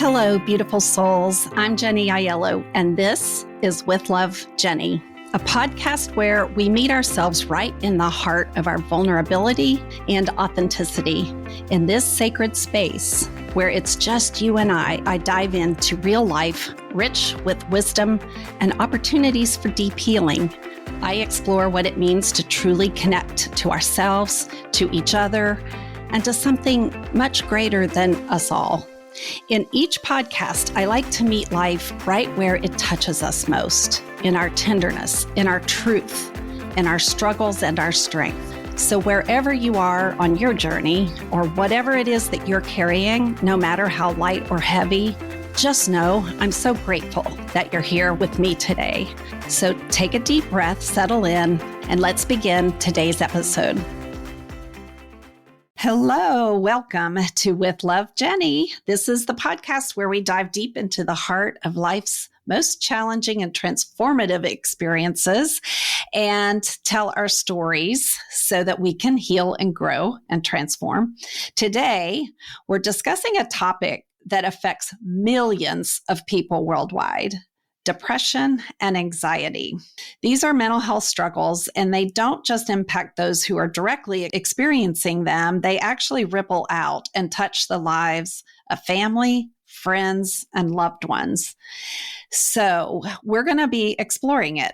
Hello, beautiful souls. I'm Jenny Aiello, and this is With Love, Jenny, a podcast where we meet ourselves right in the heart of our vulnerability and authenticity. In this sacred space where it's just you and I dive into real life, rich with wisdom and opportunities for deep healing. I explore what it means to truly connect to ourselves, to each other, and to something much greater than us all. In each podcast, I like to meet life right where it touches us most, in our tenderness, in our truth, in our struggles and our strength. So wherever you are on your journey, or whatever it is that you're carrying, no matter how light or heavy, just know I'm so grateful that you're here with me today. So take a deep breath, settle in, and let's begin today's episode. Hello, welcome to With Love, Jenny. This is the podcast where we dive deep into the heart of life's most challenging and transformative experiences and tell our stories so that we can heal and grow and transform. Today, we're discussing a topic that affects millions of people worldwide: depression and anxiety. These are mental health struggles, and they don't just impact those who are directly experiencing them. They actually ripple out and touch the lives of family, friends, and loved ones. So we're going to be exploring it.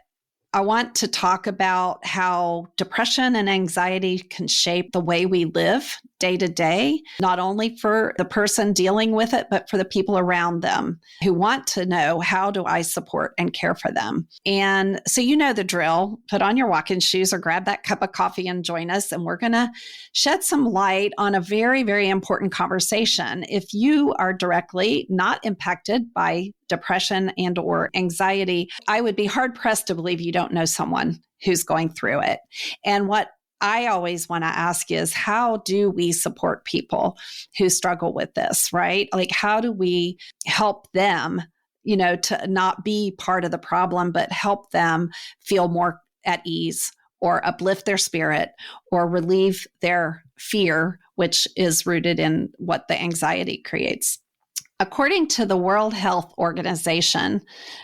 I want to talk about how depression and anxiety can shape the way we live day to day, not only for the person dealing with it, but for the people around them who want to know, how do I support and care for them? And so you know the drill. Put on your walking shoes or grab that cup of coffee and join us. And we're going to shed some light on a very, very important conversation. If you are directly not impacted by depression and or anxiety, I would be hard pressed to believe you don't know someone who's going through it. And what I always want to ask is, how do we support people who struggle with this, right? Like, how do we help them, to not be part of the problem, but help them feel more at ease or uplift their spirit or relieve their fear, which is rooted in what the anxiety creates. According to the World Health Organization,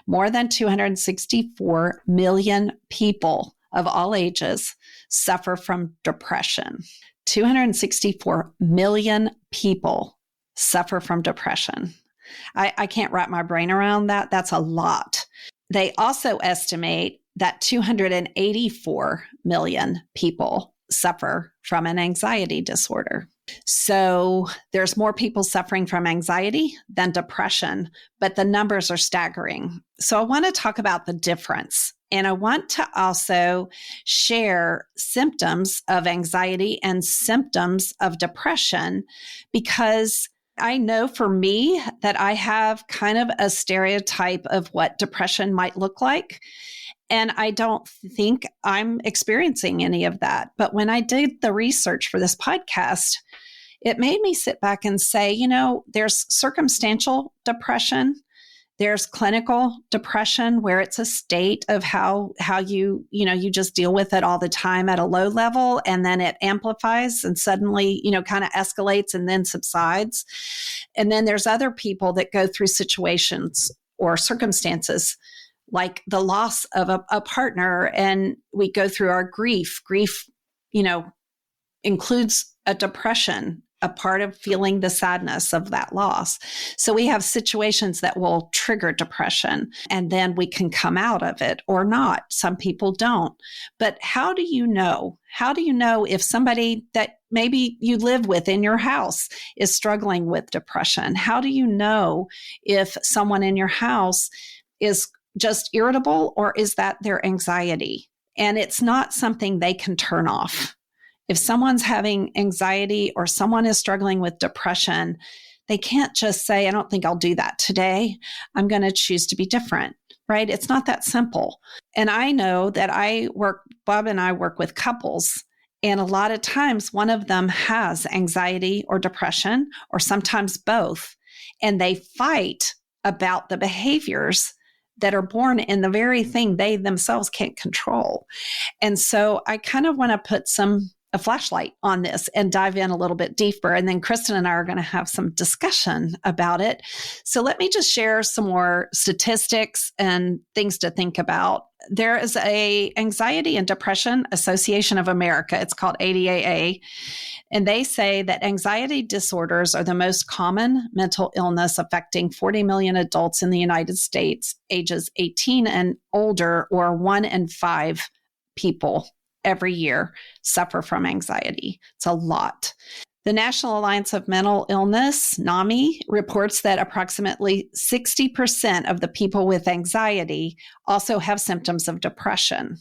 more than 264 million people of all ages suffer from depression. 264 million people suffer from depression. I can't wrap my brain around that. That's a lot. They also estimate that 284 million people suffer from an anxiety disorder. So there's more people suffering from anxiety than depression, but the numbers are staggering. So I want to talk about the difference. And I want to also share symptoms of anxiety and symptoms of depression, because I know for me that I have kind of a stereotype of what depression might look like. And I don't think I'm experiencing any of that. But when I did the research for this podcast, it made me sit back and say, there's circumstantial depression. There's clinical depression, where it's a state of how you just deal with it all the time at a low level, and then it amplifies and suddenly, kind of escalates and then subsides. And then there's other people that go through situations or circumstances like the loss of a partner, and we go through our grief. Grief, includes a depression, a part of feeling the sadness of that loss. So we have situations that will trigger depression, and then we can come out of it or not. Some people don't. But how do you know? How do you know if somebody that maybe you live with in your house is struggling with depression? How do you know if someone in your house is just irritable, or is that their anxiety? And it's not something they can turn off. If someone's having anxiety or someone is struggling with depression, they can't just say, I don't think I'll do that today. I'm going to choose to be different, right? It's not that simple. And I know that Bob and I work with couples, and a lot of times one of them has anxiety or depression, or sometimes both, and they fight about the behaviors that are born in the very thing they themselves can't control. And so I kind of want to put some a flashlight on this and dive in a little bit deeper. And then Kristen and I are going to have some discussion about it. So let me just share some more statistics and things to think about. There is a Anxiety and Depression Association of America. It's called ADAA. And they say that anxiety disorders are the most common mental illness affecting 40 million adults in the United States, ages 18 and older, or 1 in 5 people every year suffer from anxiety. It's a lot. The National Alliance of Mental Illness, NAMI, reports that approximately 60% of the people with anxiety also have symptoms of depression.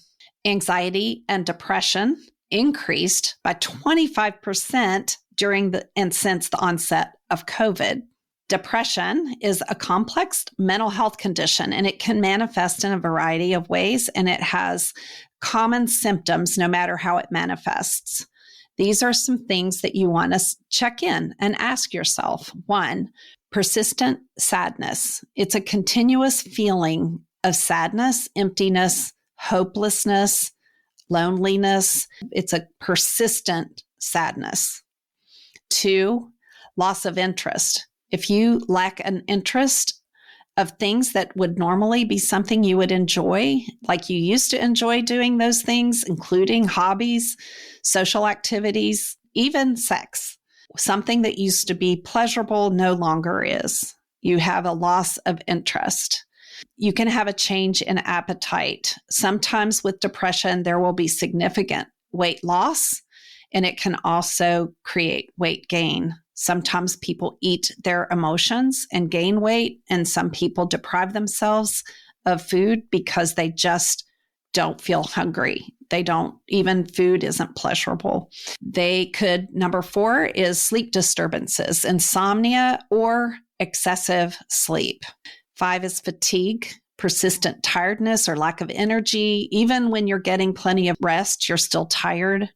Anxiety and depression increased by 25% during and since the onset of COVID. Depression is a complex mental health condition, and it can manifest in a variety of ways, and it has common symptoms no matter how it manifests. These are some things that you want to check in and ask yourself. 1, persistent sadness. It's a continuous feeling of sadness, emptiness, hopelessness, loneliness. It's a persistent sadness. 2, loss of interest. If you lack an interest of things that would normally be something you would enjoy, like you used to enjoy doing those things, including hobbies, social activities, even sex, something that used to be pleasurable no longer is. You have a loss of interest. You can have a change in appetite. Sometimes with depression, there will be significant weight loss, and it can also create weight gain. Sometimes people eat their emotions and gain weight, and some people deprive themselves of food because they just don't feel hungry. Even food isn't pleasurable. They could, number 4 is sleep disturbances, insomnia, or excessive sleep. 5 is fatigue, persistent tiredness or lack of energy. Even when you're getting plenty of rest, you're still tired.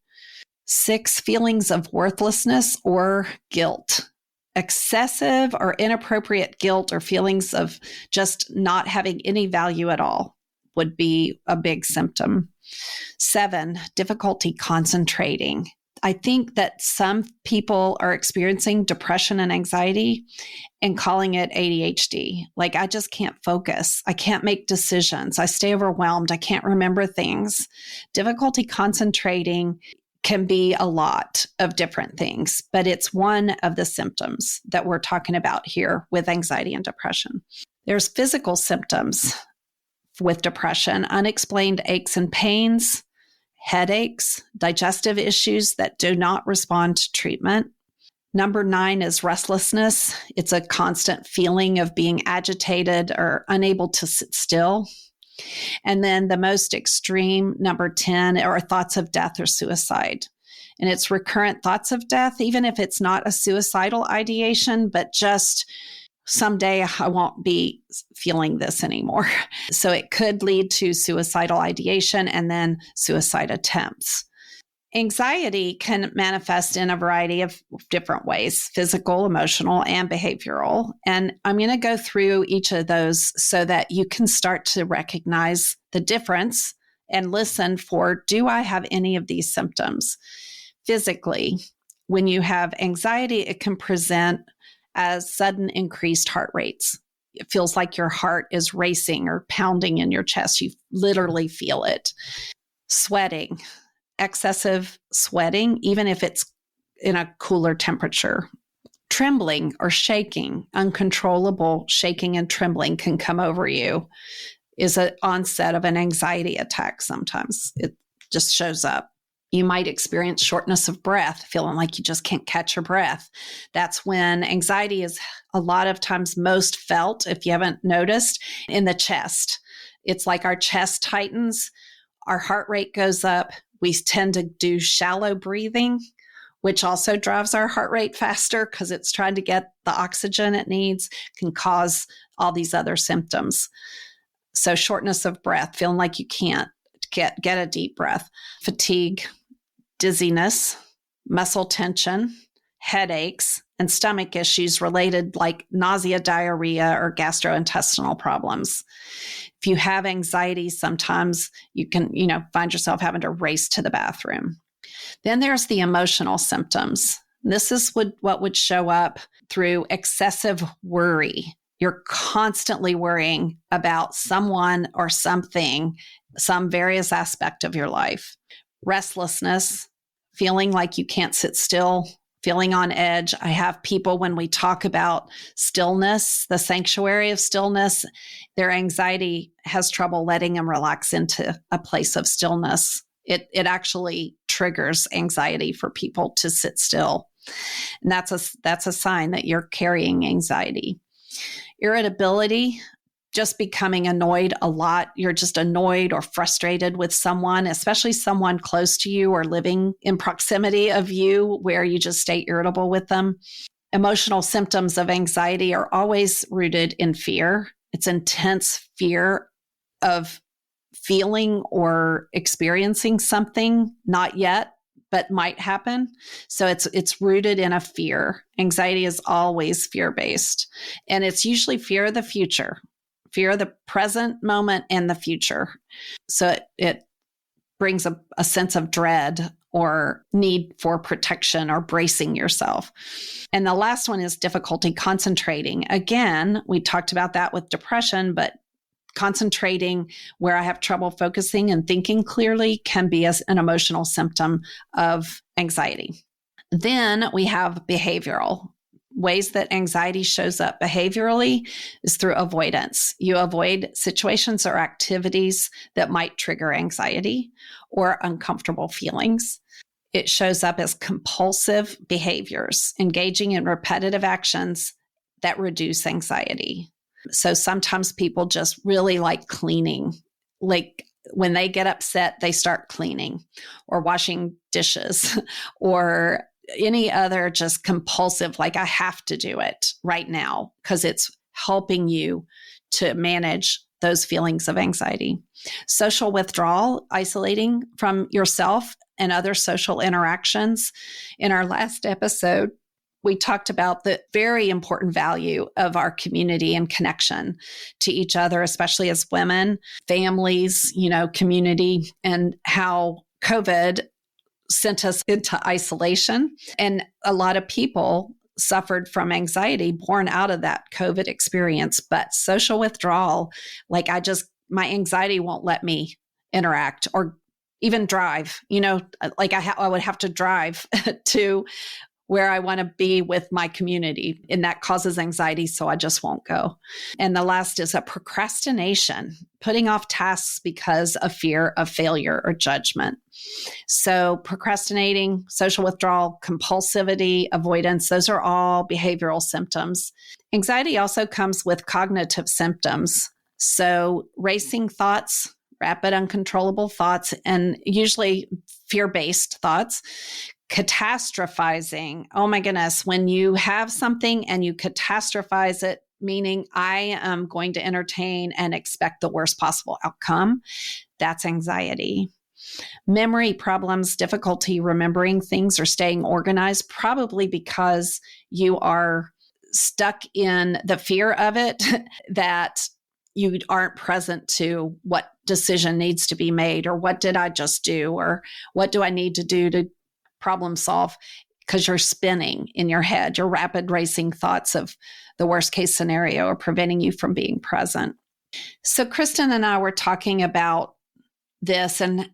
6, feelings of worthlessness or guilt. Excessive or inappropriate guilt or feelings of just not having any value at all would be a big symptom. 7, difficulty concentrating. I think that some people are experiencing depression and anxiety and calling it ADHD. Like, I just can't focus. I can't make decisions. I stay overwhelmed. I can't remember things. Difficulty concentrating can be a lot of different things, but it's one of the symptoms that we're talking about here with anxiety and depression. There's physical symptoms with depression: unexplained aches and pains, headaches, digestive issues that do not respond to treatment. Number 9 is restlessness. It's a constant feeling of being agitated or unable to sit still. And then the most extreme, number 10, are thoughts of death or suicide. And it's recurrent thoughts of death, even if it's not a suicidal ideation, but just someday I won't be feeling this anymore. So it could lead to suicidal ideation and then suicide attempts. Anxiety can manifest in a variety of different ways: physical, emotional, and behavioral. And I'm going to go through each of those so that you can start to recognize the difference and listen for, do I have any of these symptoms? Physically, when you have anxiety, it can present as sudden increased heart rates. It feels like your heart is racing or pounding in your chest. You literally feel it. Sweating. Excessive sweating, even if it's in a cooler temperature. Trembling or shaking, uncontrollable shaking and trembling can come over you, is an onset of an anxiety attack sometimes. It just shows up. You might experience shortness of breath, feeling like you just can't catch your breath. That's when anxiety is a lot of times most felt, if you haven't noticed, in the chest. It's like our chest tightens, our heart rate goes up. We tend to do shallow breathing, which also drives our heart rate faster because it's trying to get the oxygen it needs, can cause all these other symptoms. So shortness of breath, feeling like you can't get a deep breath. Fatigue, dizziness, muscle tension, headaches, and stomach issues related like nausea, diarrhea, or gastrointestinal problems. If you have anxiety, sometimes you can, find yourself having to race to the bathroom. Then there's the emotional symptoms. This is what would show up through excessive worry. You're constantly worrying about someone or something, some various aspect of your life. Restlessness, feeling like you can't sit still, feeling on edge. I have people, when we talk about stillness, the sanctuary of stillness, their anxiety has trouble letting them relax into a place of stillness. It actually triggers anxiety for people to sit still. And that's a sign that you're carrying anxiety. Irritability, just becoming annoyed a lot. You're just annoyed or frustrated with someone, especially someone close to you or living in proximity of you, where you just stay irritable with them. Emotional symptoms of anxiety are always rooted in fear. It's intense fear of feeling or experiencing something, not yet, but might happen. So it's rooted in a fear. Anxiety is always fear-based, and it's usually fear of the future, fear of the present moment and the future. So it brings a sense of dread or need for protection or bracing yourself. And the last one is difficulty concentrating. Again, we talked about that with depression, but concentrating, where I have trouble focusing and thinking clearly, can be an emotional symptom of anxiety. Then we have behavioral. Ways that anxiety shows up behaviorally is through avoidance. You avoid situations or activities that might trigger anxiety or uncomfortable feelings. It shows up as compulsive behaviors, engaging in repetitive actions that reduce anxiety. So sometimes people just really like cleaning. Like when they get upset, they start cleaning or washing dishes or any other just compulsive, like I have to do it right now because it's helping you to manage those feelings of anxiety. Social withdrawal, isolating from yourself and other social interactions. In our last episode, we talked about the very important value of our community and connection to each other, especially as women, families, community, and how COVID sent us into isolation. And a lot of people suffered from anxiety born out of that COVID experience. But social withdrawal, like my anxiety won't let me interact or even drive, like I would have to drive to where I want to be with my community, and that causes anxiety, so I just won't go. And the last is a procrastination, putting off tasks because of fear of failure or judgment. So procrastinating, social withdrawal, compulsivity, avoidance, those are all behavioral symptoms. Anxiety also comes with cognitive symptoms. So racing thoughts, rapid, uncontrollable thoughts, and usually fear-based thoughts. Catastrophizing. Oh my goodness. When you have something and you catastrophize it, meaning I am going to entertain and expect the worst possible outcome, that's anxiety. Memory problems, difficulty remembering things or staying organized, probably because you are stuck in the fear of it, that you aren't present to what decision needs to be made, or what did I just do, or what do I need to do to problem solve, because you're spinning in your head. Your rapid racing thoughts of the worst case scenario are preventing you from being present. So Kristen and I were talking about this, and,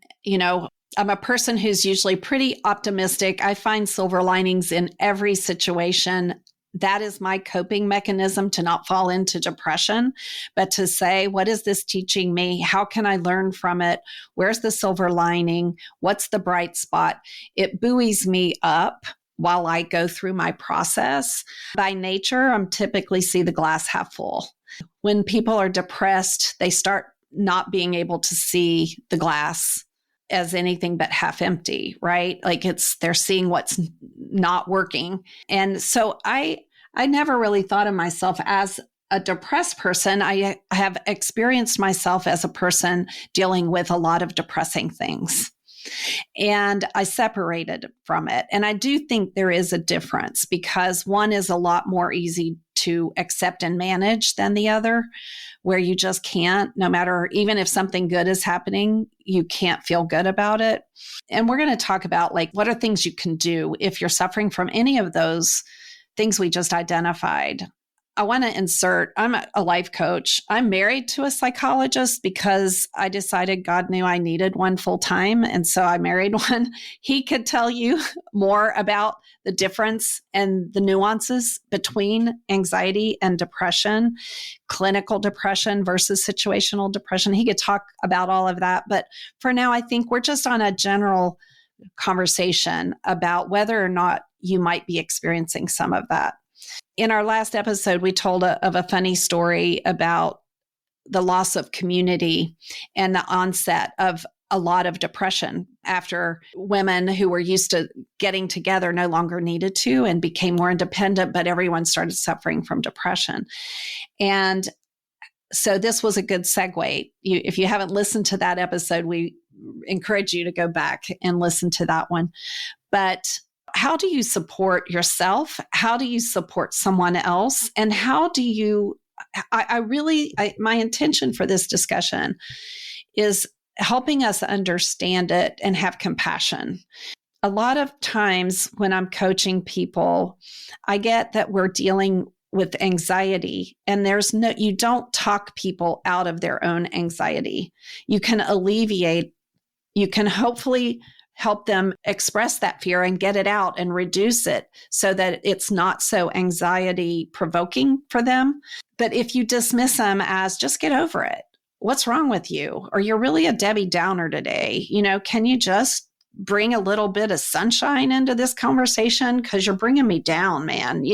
I'm a person who's usually pretty optimistic. I find silver linings in every situation. That is my coping mechanism to not fall into depression, but to say, what is this teaching me? How can I learn from it? Where's the silver lining? What's the bright spot? It buoys me up while I go through my process. By nature, I'm typically see the glass half full. When people are depressed, they start not being able to see the glass as anything but half empty, right? Like they're seeing what's not working. And so I never really thought of myself as a depressed person. I have experienced myself as a person dealing with a lot of depressing things. And I separated from it. And I do think there is a difference because one is a lot more easy to accept and manage than the other, where you just can't, no matter, even if something good is happening, you can't feel good about it. And we're going to talk about like, what are things you can do if you're suffering from any of those things we just identified. I want to insert, I'm a life coach. I'm married to a psychologist because I decided God knew I needed one full time. And so I married one. He could tell you more about the difference and the nuances between anxiety and depression, clinical depression versus situational depression. He could talk about all of that. But for now, I think we're just on a general conversation about whether or not you might be experiencing some of that. In our last episode, we told of a funny story about the loss of community and the onset of a lot of depression after women who were used to getting together no longer needed to and became more independent, but everyone started suffering from depression. And so this was a good segue. If you haven't listened to that episode, we encourage you to go back and listen to that one. But how do you support yourself? How do you support someone else? And how do you, my intention for this discussion is helping us understand it and have compassion. A lot of times when I'm coaching people, I get that we're dealing with anxiety and you don't talk people out of their own anxiety. You can alleviate, you can hopefully help them express that fear and get it out and reduce it so that it's not so anxiety provoking for them. But if you dismiss them as just get over it, what's wrong with you? Or you're really a Debbie Downer today. Can you just bring a little bit of sunshine into this conversation? Because you're bringing me down, man.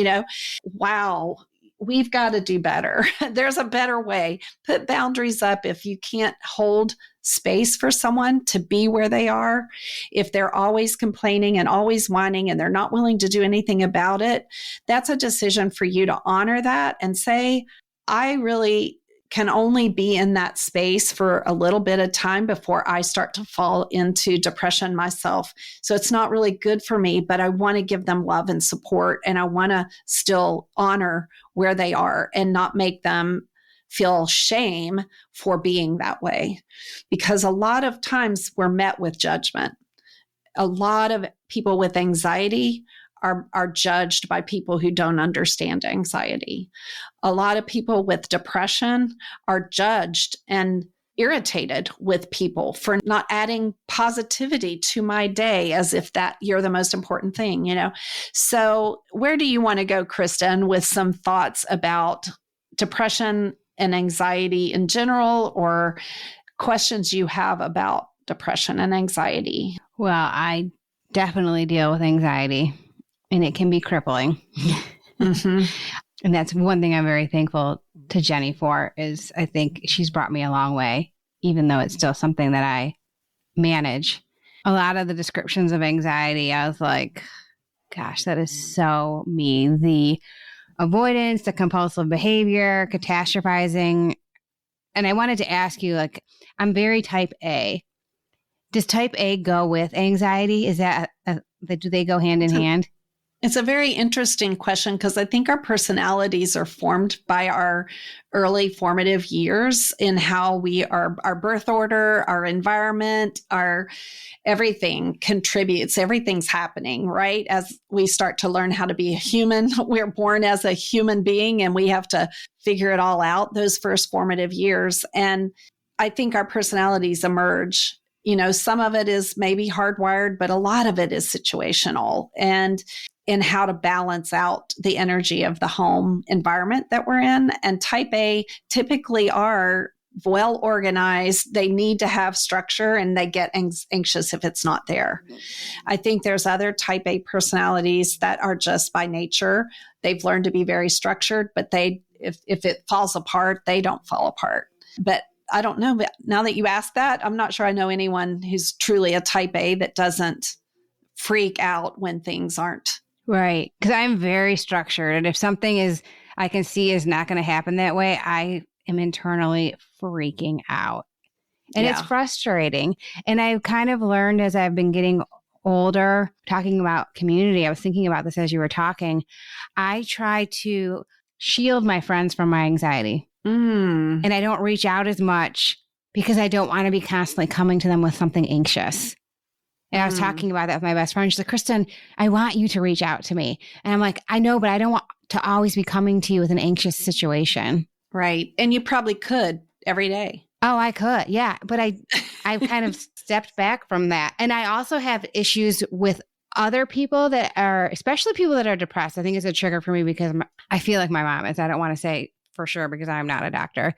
Wow. We've got to do better. There's a better way. Put boundaries up if you can't hold space for someone to be where they are. If they're always complaining and always whining and they're not willing to do anything about it, that's a decision for you to honor that and say, I really can only be in that space for a little bit of time before I start to fall into depression myself. So it's not really good for me, but I want to give them love and support. And I want to still honor where they are and not make them feel shame for being that way. Because a lot of times we're met with judgment. A lot of people with anxiety are judged by people who don't understand anxiety. A lot of people with depression are judged and irritated with people for not adding positivity to my day as if that you're the most important thing, So where do you want to go, Kristen, with some thoughts about depression and anxiety in general, or questions you have about depression and anxiety? Well, I definitely deal with anxiety. And it can be crippling. Mm-hmm. And that's one thing I'm very thankful to Jenny for, is I think she's brought me a long way, even though it's still something that I manage. A lot of the descriptions of anxiety, I was like, gosh, that is so me. The avoidance, the compulsive behavior, catastrophizing. And I wanted to ask you, I'm very type A. Does type A go with anxiety? Is that, do they go hand in hand? It's a very interesting question because I think our personalities are formed by our early formative years in how we are, our birth order, our environment, our everything contributes, everything's happening, right? As we start to learn how to be a human, we're born as a human being and we have to figure it all out those first formative years. And I think our personalities emerge. Some of it is maybe hardwired, but a lot of it is situational and in how to balance out the energy of the home environment that we're in. And type A typically are well organized. They need to have structure and they get anxious if it's not there. I think there's other type A personalities that are just by nature. They've learned to be very structured, but if it falls apart, they don't fall apart. But I don't know. But now that you ask that, I'm not sure I know anyone who's truly a type A that doesn't freak out when things aren't. Right. Because I'm very structured. And if something I can see is not going to happen that way, I am internally freaking out. And it's frustrating. And I've kind of learned as I've been getting older, talking about community, I was thinking about this as you were talking. I try to shield my friends from my anxiety. And I don't reach out as much because I don't want to be constantly coming to them with something anxious. And I was talking about that with my best friend. She's like, Kristen, I want you to reach out to me. And I'm like, I know, but I don't want to always be coming to you with an anxious situation. Right. And you probably could every day. Oh, I could. Yeah. But I've kind of stepped back from that. And I also have issues with other people that are, especially people that are depressed. I think it's a trigger for me because I feel like my mom is. I don't want to say for sure because I'm not a doctor.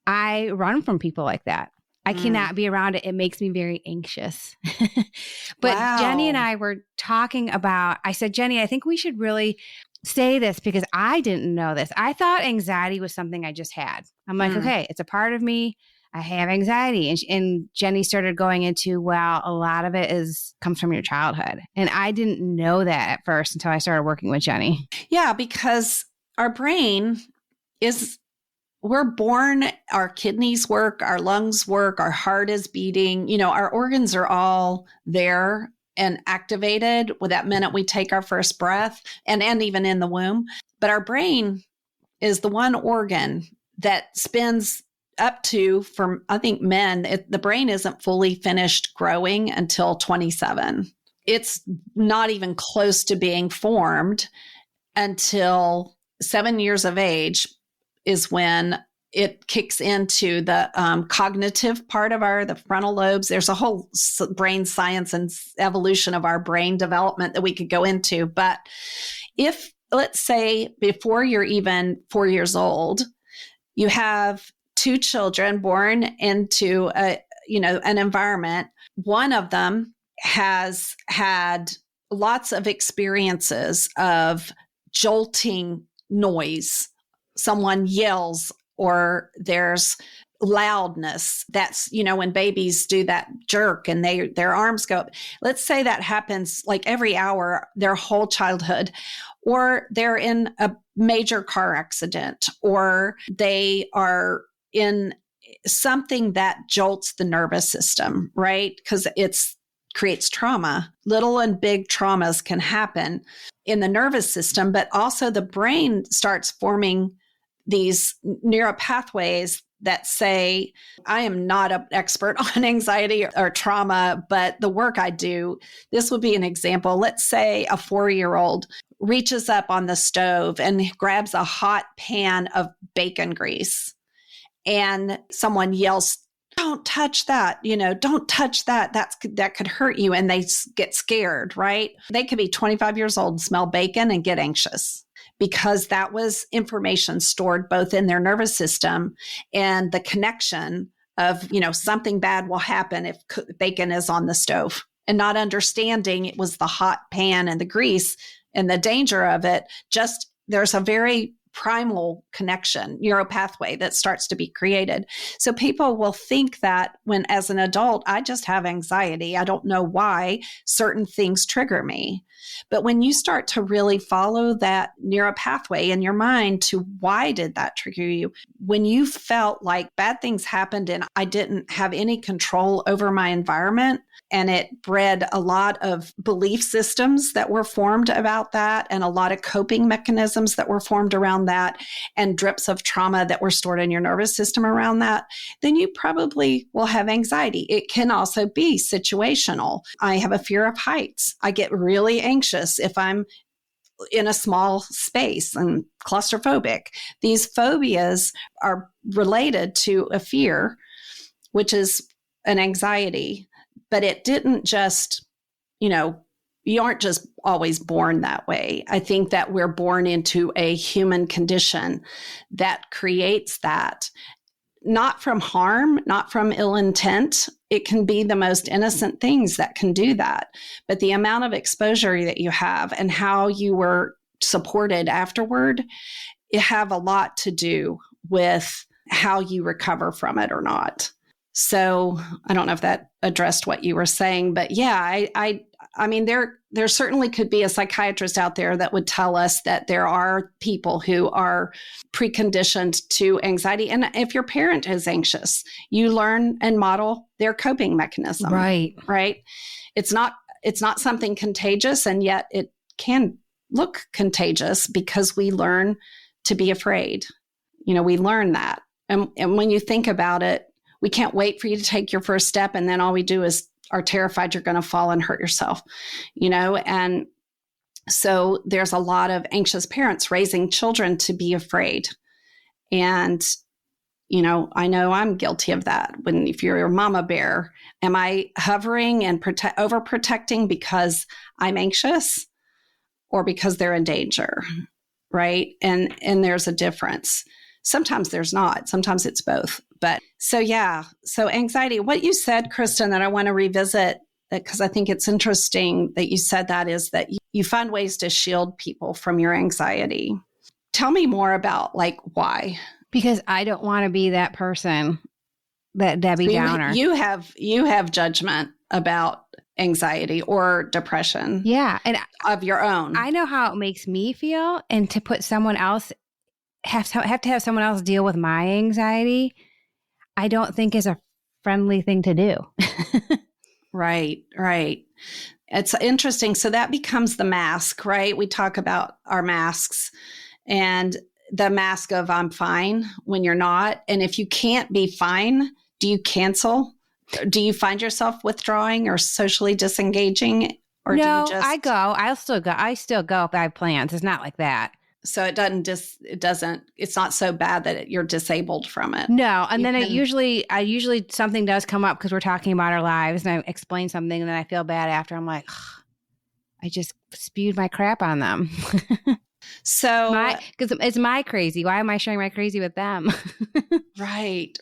I run from people like that. I cannot be around it. It makes me very anxious. But Jenny and I were talking about, I said, Jenny, I think we should really say this because I didn't know this. I thought anxiety was something I just had. I'm like, okay, it's a part of me. I have anxiety. And Jenny started going into, well, a lot of it comes from your childhood. And I didn't know that at first until I started working with Jenny. Yeah, because our brain we're born, our kidneys work, our lungs work, our heart is beating, our organs are all there and activated with that minute we take our first breath and even in the womb. But our brain is the one organ that spends up to, for I think men, the brain isn't fully finished growing until 27. It's not even close to being formed until 7 years of age is when it kicks into the cognitive part of the frontal lobes. There's a whole brain science and evolution of our brain development that we could go into. But if, let's say, before you're even 4 years old, you have 2 children born into an environment, one of them has had lots of experiences of jolting noise. Someone yells or there's loudness. That's, when babies do that jerk and their arms go up. Let's say that happens like every hour, their whole childhood, or they're in a major car accident, or they are in something that jolts the nervous system, right? Because creates trauma. Little and big traumas can happen in the nervous system, but also the brain starts forming these neural pathways that say, I am not an expert on anxiety or trauma, but the work I do, this would be an example. Let's say a 4-year-old reaches up on the stove and grabs a hot pan of bacon grease, and someone yells, don't touch that, don't touch that. That could hurt you. And they get scared, right? They could be 25 years old, smell bacon and get anxious because that was information stored both in their nervous system and the connection of, something bad will happen if bacon is on the stove, and not understanding it was the hot pan and the grease and the danger of it. Just there's a very primal connection, neuropathway that starts to be created. So people will think that when, as an adult, I just have anxiety. I don't know why certain things trigger me. But when you start to really follow that neuropathway in your mind to why did that trigger you? When you felt like bad things happened and I didn't have any control over my environment, and it bred a lot of belief systems that were formed about that, and a lot of coping mechanisms that were formed around that, and drips of trauma that were stored in your nervous system around that, then you probably will have anxiety. It can also be situational. I have a fear of heights. I get really anxious if I'm in a small space and claustrophobic. These phobias are related to a fear, which is an anxiety. But it didn't just, you aren't just always born that way. I think that we're born into a human condition that creates that, not from harm, not from ill intent. It can be the most innocent things that can do that. But the amount of exposure that you have and how you were supported afterward, it have a lot to do with how you recover from it or not. So I don't know if that addressed what you were saying, but yeah, I mean, there certainly could be a psychiatrist out there that would tell us that there are people who are preconditioned to anxiety. And if your parent is anxious, you learn and model their coping mechanism. Right. Right. It's not something contagious, and yet it can look contagious because we learn to be afraid. We learn that. And when you think about it, we can't wait for you to take your first step, and then all we do is are terrified you're going to fall and hurt yourself, and so there's a lot of anxious parents raising children to be afraid. And, I know I'm guilty of that. If you're a mama bear, am I hovering and overprotecting because I'm anxious or because they're in danger? Right. And there's a difference. Sometimes there's not. Sometimes it's both. But so anxiety, what you said, Kristen, that I want to revisit, because I think it's interesting that you said that, is that you find ways to shield people from your anxiety. Tell me more about why. Because I don't want to be that person, that Debbie Downer. You have judgment about anxiety or depression. Yeah. And of your own. I know how it makes me feel, and to put someone else, have to have someone else deal with my anxiety, I don't think is a friendly thing to do. Right. It's interesting. So that becomes the mask, right? We talk about our masks, and the mask of I'm fine when you're not. And if you can't be fine, do you cancel? Do you find yourself withdrawing or socially disengaging? Or no, do you just... I go. I still go if I have plans. It's not like that. So it's not so bad that you're disabled from it. No. And then I usually something does come up because we're talking about our lives, and I explain something, and then I feel bad after. I'm like, I just spewed my crap on them. So because it's my crazy. Why am I sharing my crazy with them? Right.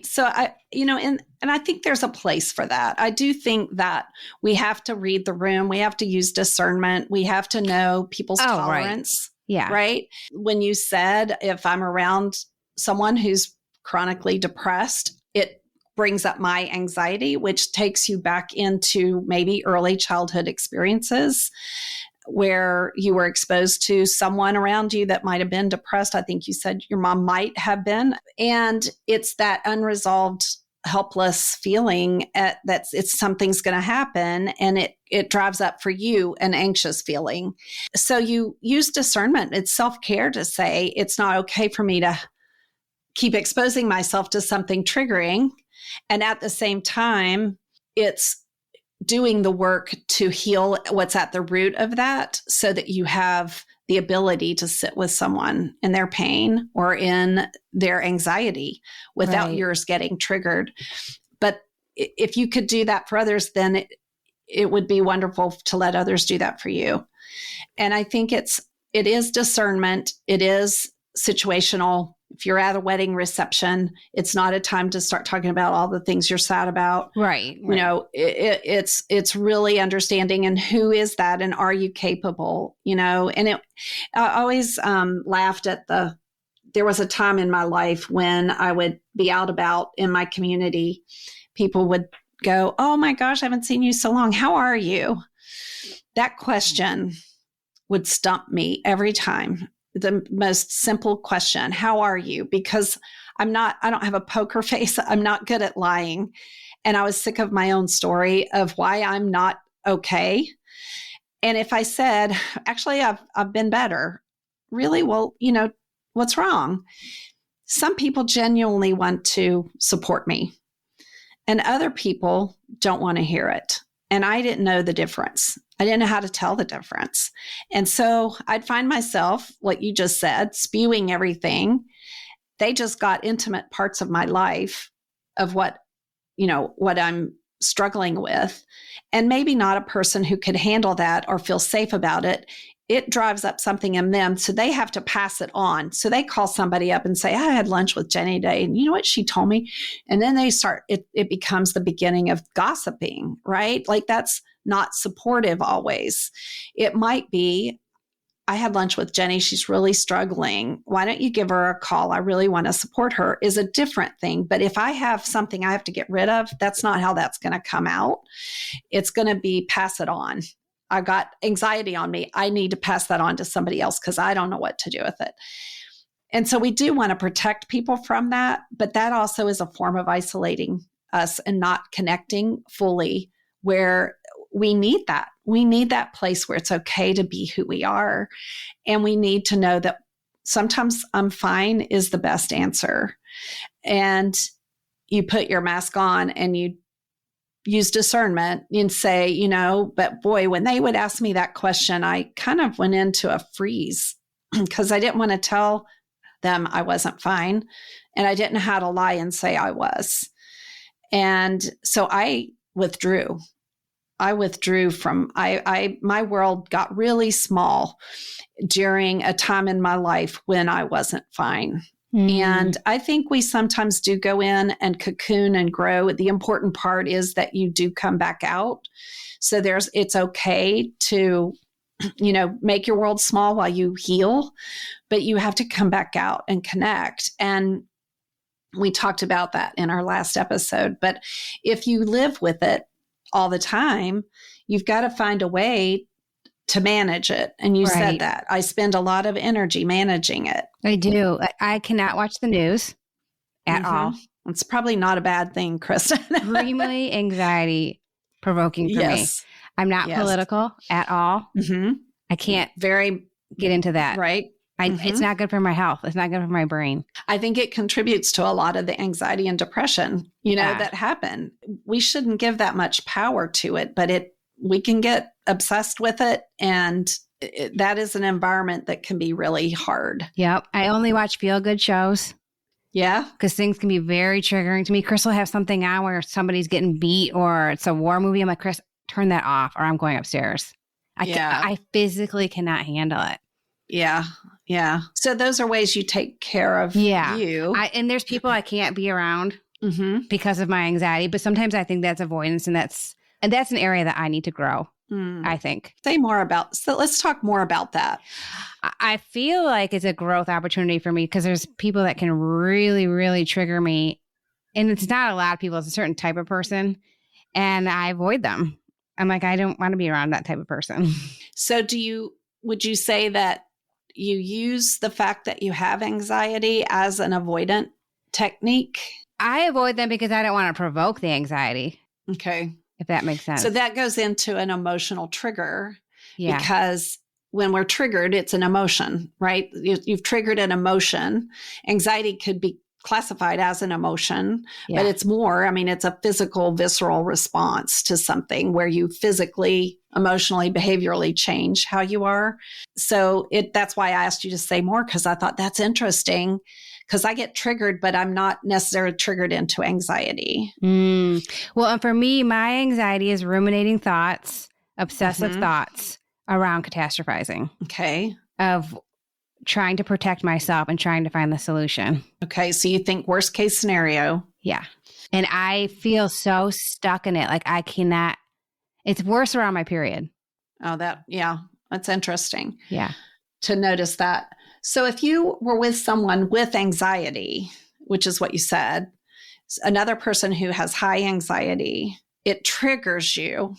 So and I think there's a place for that. I do think that we have to read the room. We have to use discernment. We have to know people's tolerance. Right. Yeah. Right. When you said, if I'm around someone who's chronically depressed, it brings up my anxiety, which takes you back into maybe early childhood experiences where you were exposed to someone around you that might have been depressed. I think you said your mom might have been. And it's that unresolved, helpless feeling that something's going to happen. And it drives up for you an anxious feeling. So you use discernment. It's self-care to say, it's not okay for me to keep exposing myself to something triggering. And at the same time, it's doing the work to heal what's at the root of that, so that you have the ability to sit with someone in their pain or in their anxiety without yours getting triggered. But if you could do that for others, then it would be wonderful to let others do that for you. And I think it is discernment. It is situational. If you're at a wedding reception, it's not a time to start talking about all the things you're sad about. Right. It's really understanding, and who is that, and are you capable? And I always laughed at there was a time in my life when I would be out about in my community. People would go, "Oh my gosh, I haven't seen you so long. How are you?" That question would stump me every time. The most simple question, how are you? Because I don't have a poker face. I'm not good at lying. And I was sick of my own story of why I'm not okay. And if I said, actually, I've been better. Really? Well, what's wrong? Some people genuinely want to support me, and other people don't want to hear it. And I didn't know the difference. I didn't know how to tell the difference. And so I'd find myself, like you just said, spewing everything. They just got intimate parts of my life of what I'm struggling with. And maybe not a person who could handle that or feel safe about it. It drives up something in them. So they have to pass it on. So they call somebody up and say, I had lunch with Jenny today, and you know what she told me? And then they start, it becomes the beginning of gossiping, right? Like that's not supportive always. It might be, I had lunch with Jenny. She's really struggling. Why don't you give her a call? I really want to support her is a different thing. But if I have something I have to get rid of, that's not how that's going to come out. It's going to be pass it on. I got anxiety on me. I need to pass that on to somebody else because I don't know what to do with it. And so we do want to protect people from that, but that also is a form of isolating us and not connecting fully, where we need that. We need that place where it's okay to be who we are. And we need to know that sometimes I'm fine is the best answer. And you put your mask on and you use discernment and say, but boy, when they would ask me that question, I kind of went into a freeze because I didn't want to tell them I wasn't fine. And I didn't know how to lie and say I was. And so I withdrew. From, my world got really small during a time in my life when I wasn't fine. And I think we sometimes do go in and cocoon and grow. The important part is that you do come back out. So it's okay to, make your world small while you heal, but you have to come back out and connect. And we talked about that in our last episode. But if you live with it all the time, you've got to find a way to manage it. And you said that. I spend a lot of energy managing it. I do. I cannot watch the news at all. It's probably not a bad thing, Kristen. Extremely anxiety provoking for me. I'm not political at all. I can't get into that. Right. It's not good for my health. It's not good for my brain. I think it contributes to a lot of the anxiety and depression, that happen. We shouldn't give that much power to it, but we can get obsessed with it. And that is an environment that can be really hard. Yep. I only watch feel-good shows. Yeah. Because things can be very triggering to me. Chris will have something on where somebody's getting beat or it's a war movie. I'm like, Chris, turn that off or I'm going upstairs. I physically cannot handle it. Yeah. Yeah. So those are ways you take care of you. And there's people I can't be around because of my anxiety. But sometimes I think that's avoidance. And that's an area that I need to grow, I think. So let's talk more about that. I feel like it's a growth opportunity for me because there's people that can really, really trigger me. And it's not a lot of people. It's a certain type of person. And I avoid them. I'm like, I don't want to be around that type of person. So would you say that you use the fact that you have anxiety as an avoidant technique? I avoid them because I don't want to provoke the anxiety. Okay. If that makes sense. So that goes into an emotional trigger. Yeah. Because when we're triggered, it's an emotion, right? You've triggered an emotion. Anxiety could be classified as an emotion, but it's more, it's a physical, visceral response to something where you physically, emotionally, behaviorally change how you are. So that's why I asked you to say more, because I thought that's interesting, because I get triggered, but I'm not necessarily triggered into anxiety. Well, and for me, my anxiety is ruminating thoughts, obsessive thoughts around catastrophizing. Okay. Of trying to protect myself and trying to find the solution. Okay. So you think worst case scenario. Yeah. And I feel so stuck in it. Like I cannot, it's worse around my period. Oh, that's interesting. Yeah. To notice that. So if you were with someone with anxiety, which is what you said, another person who has high anxiety, it triggers you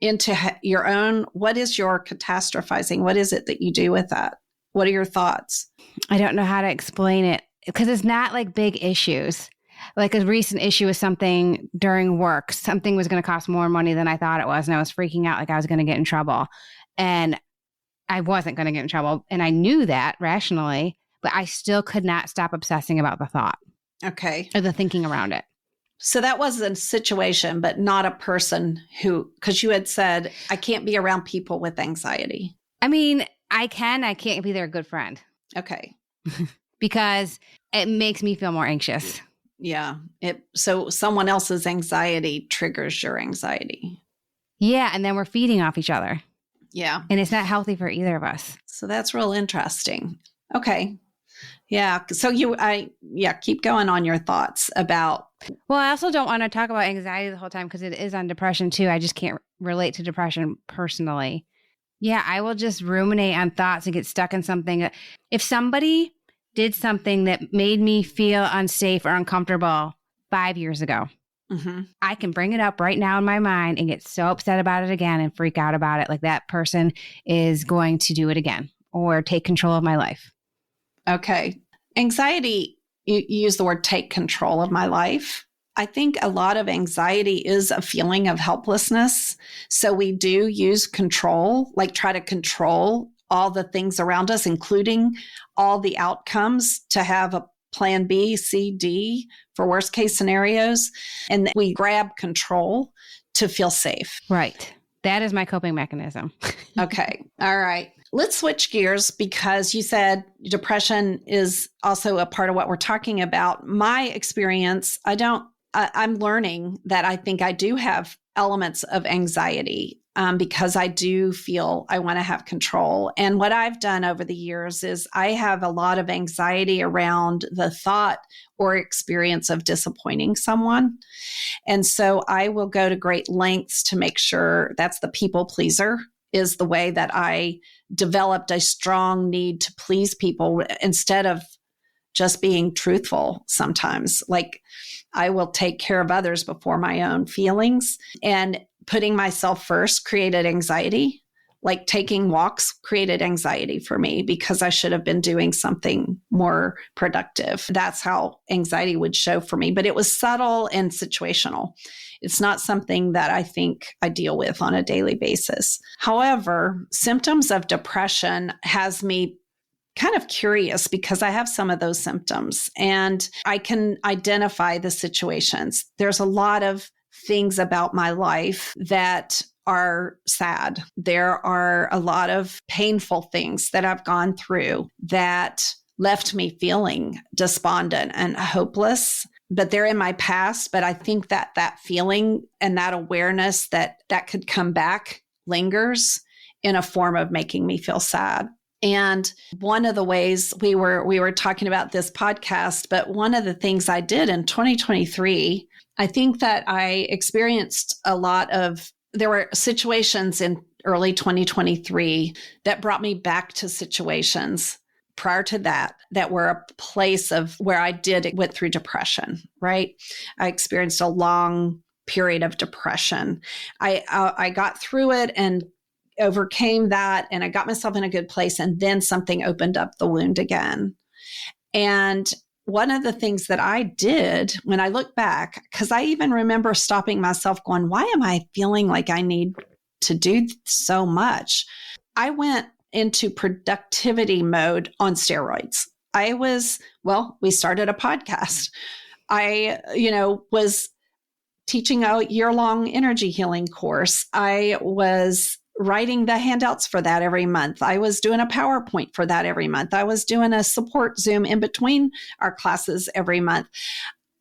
into your own, what is your catastrophizing? What is it that you do with that? What are your thoughts? I don't know how to explain it because it's not like big issues. Like a recent issue was something during work. Something was going to cost more money than I thought it was. And I was freaking out like I was going to get in trouble. And I wasn't going to get in trouble. And I knew that rationally, but I still could not stop obsessing about the thought. Okay. Or the thinking around it. So that was a situation, but not a person because you had said, I can't be around people with anxiety. I can't be their good friend. Okay. Because it makes me feel more anxious. Yeah. So someone else's anxiety triggers your anxiety. Yeah. And then we're feeding off each other. Yeah. And it's not healthy for either of us. So that's real interesting. Okay. Yeah. So keep going on your thoughts about. Well, I also don't want to talk about anxiety the whole time because it is on depression too. I just can't relate to depression personally. Yeah, I will just ruminate on thoughts and get stuck in something. If somebody did something that made me feel unsafe or uncomfortable 5 years ago, I can bring it up right now in my mind and get so upset about it again and freak out about it. Like that person is going to do it again or take control of my life. Okay. Anxiety, you use the word take control of my life. I think a lot of anxiety is a feeling of helplessness. So we do use control, like try to control all the things around us, including all the outcomes, to have a plan B, C, D for worst case scenarios. And we grab control to feel safe. Right. That is my coping mechanism. Okay. All right. Let's switch gears because you said depression is also a part of what we're talking about. My experience, I'm learning that I think I do have elements of anxiety because I do feel I want to have control. And what I've done over the years is I have a lot of anxiety around the thought or experience of disappointing someone. And so I will go to great lengths to make sure that's the people pleaser is the way that I developed a strong need to please people instead of just being truthful sometimes. Like I will take care of others before my own feelings, and putting myself first created anxiety. Like taking walks created anxiety for me because I should have been doing something more productive. That's how anxiety would show for me, but it was subtle and situational. It's not something that I think I deal with on a daily basis. However, symptoms of depression has me kind of curious because I have some of those symptoms and I can identify the situations. There's a lot of things about my life that are sad. There are a lot of painful things that I've gone through that left me feeling despondent and hopeless, but they're in my past. But I think that that feeling and that awareness that that could come back lingers in a form of making me feel sad. And one of the ways we were talking about this podcast, but one of the things I did in 2023, I think that I experienced there were situations in early 2023 that brought me back to situations prior to that were a place of where I went through depression, right? I experienced a long period of depression. I got through it and overcame that, and I got myself in a good place, and then something opened up the wound again. And one of the things that I did when I look back, because I even remember stopping myself going, why am I feeling like I need to do so much? I went into productivity mode on steroids. We started a podcast. I, was teaching a year-long energy healing course. I was writing the handouts for that every month. I was doing a PowerPoint for that every month. I was doing a support Zoom in between our classes every month.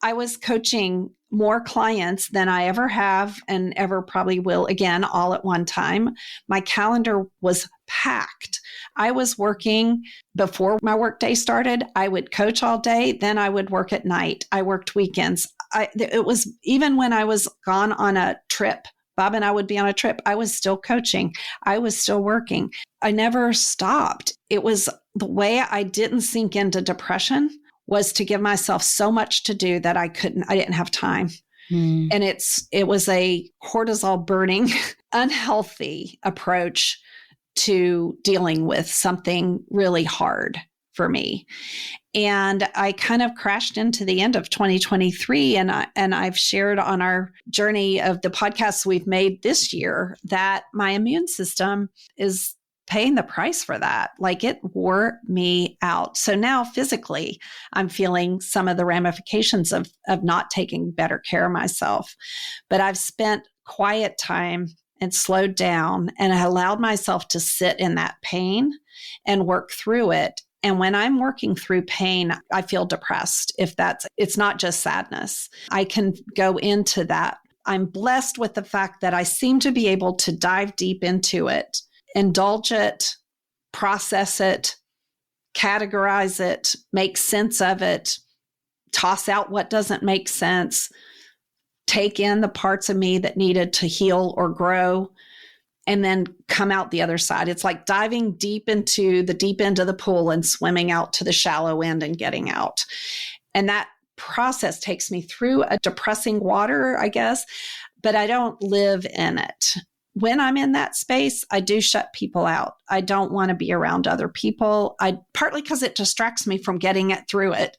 I was coaching more clients than I ever have and ever probably will again, all at one time. My calendar was packed. I was working before my workday started. I would coach all day. Then I would work at night. I worked weekends. It was even when I was gone on a trip, Bob and I would be on a trip, I was still coaching. I was still working. I never stopped. It was the way I didn't sink into depression was to give myself so much to do that I didn't have time. And it was a cortisol burning, unhealthy approach to dealing with something really hard for me. And I kind of crashed into the end of 2023. And I've shared on our journey of the podcasts we've made this year that my immune system is paying the price for that. Like it wore me out. So now physically, I'm feeling some of the ramifications of not taking better care of myself. But I've spent quiet time and slowed down and allowed myself to sit in that pain and work through it. And when I'm working through pain, I feel depressed. It's not just sadness. I can go into that. I'm blessed with the fact that I seem to be able to dive deep into it, indulge it, process it, categorize it, make sense of it, toss out what doesn't make sense, take in the parts of me that needed to heal or grow, and then come out the other side. It's like diving deep into the deep end of the pool and swimming out to the shallow end and getting out. And that process takes me through a depressing water, I guess, but I don't live in it. When I'm in that space, I do shut people out. I don't want to be around other people. Partly because it distracts me from getting it through it.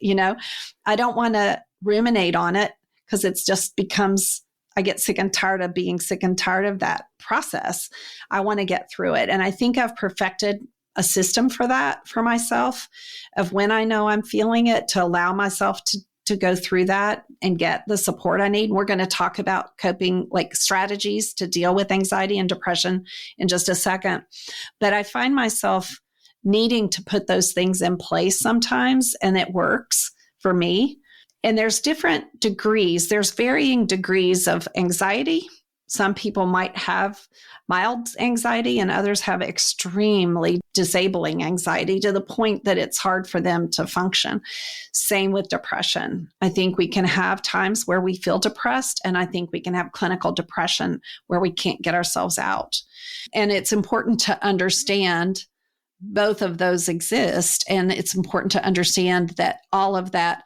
I don't want to ruminate on it because it's just becomes, I get sick and tired of being sick and tired of that process. I want to get through it. And I think I've perfected a system for that for myself, of when I know I'm feeling it, to allow myself to go through that and get the support I need. We're going to talk about coping, like strategies to deal with anxiety and depression in just a second. But I find myself needing to put those things in place sometimes, and it works for me. And there's different degrees. There's varying degrees of anxiety. Some people might have mild anxiety and others have extremely disabling anxiety to the point that it's hard for them to function. Same with depression. I think we can have times where we feel depressed, and I think we can have clinical depression where we can't get ourselves out. And it's important to understand both of those exist. And it's important to understand that all of that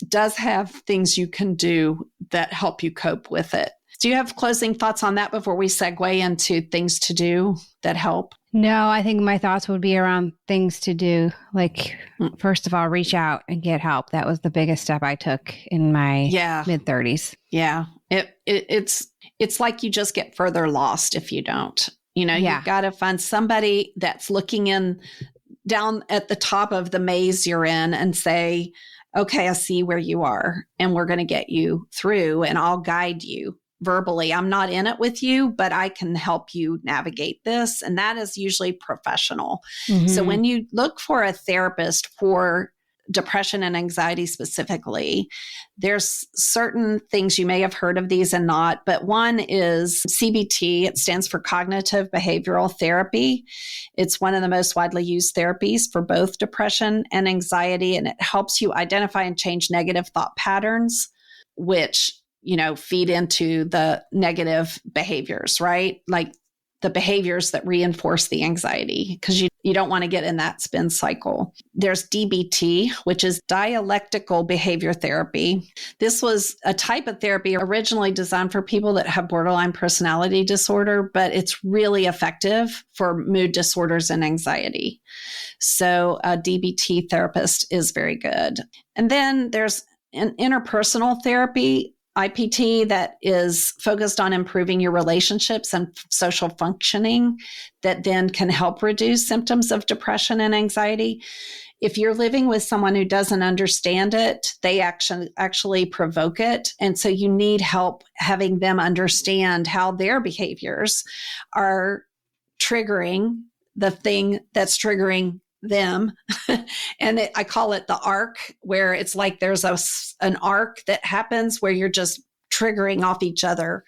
does have things you can do that help you cope with it. Do you have closing thoughts on that before we segue into things to do that help? No, I think my thoughts would be around things to do. Like, first of all, reach out and get help. That was the biggest step I took in my mid-30s. Yeah. It's like you just get further lost if you don't. You've got to find somebody that's looking in down at the top of the maze you're in and say, okay, I see where you are, and we're going to get you through, and I'll guide you verbally. I'm not in it with you, but I can help you navigate this. And that is usually professional. Mm-hmm. So when you look for a therapist for depression and anxiety specifically, there's certain things you may have heard of these and not, but one is CBT. It stands for cognitive behavioral therapy. It's one of the most widely used therapies for both depression and anxiety, and it helps you identify and change negative thought patterns, which feed into the negative behaviors, right? Like the behaviors that reinforce the anxiety, because you don't want to get in that spin cycle. There's DBT, which is dialectical behavior therapy. This was a type of therapy originally designed for people that have borderline personality disorder, but it's really effective for mood disorders and anxiety. So a DBT therapist is very good. And then there's an interpersonal therapy, IPT, that is focused on improving your relationships and social functioning, that then can help reduce symptoms of depression and anxiety. If you're living with someone who doesn't understand it, they actually provoke it. And so you need help having them understand how their behaviors are triggering the thing that's triggering them. And I call it the arc, where it's like there's an arc that happens where you're just triggering off each other,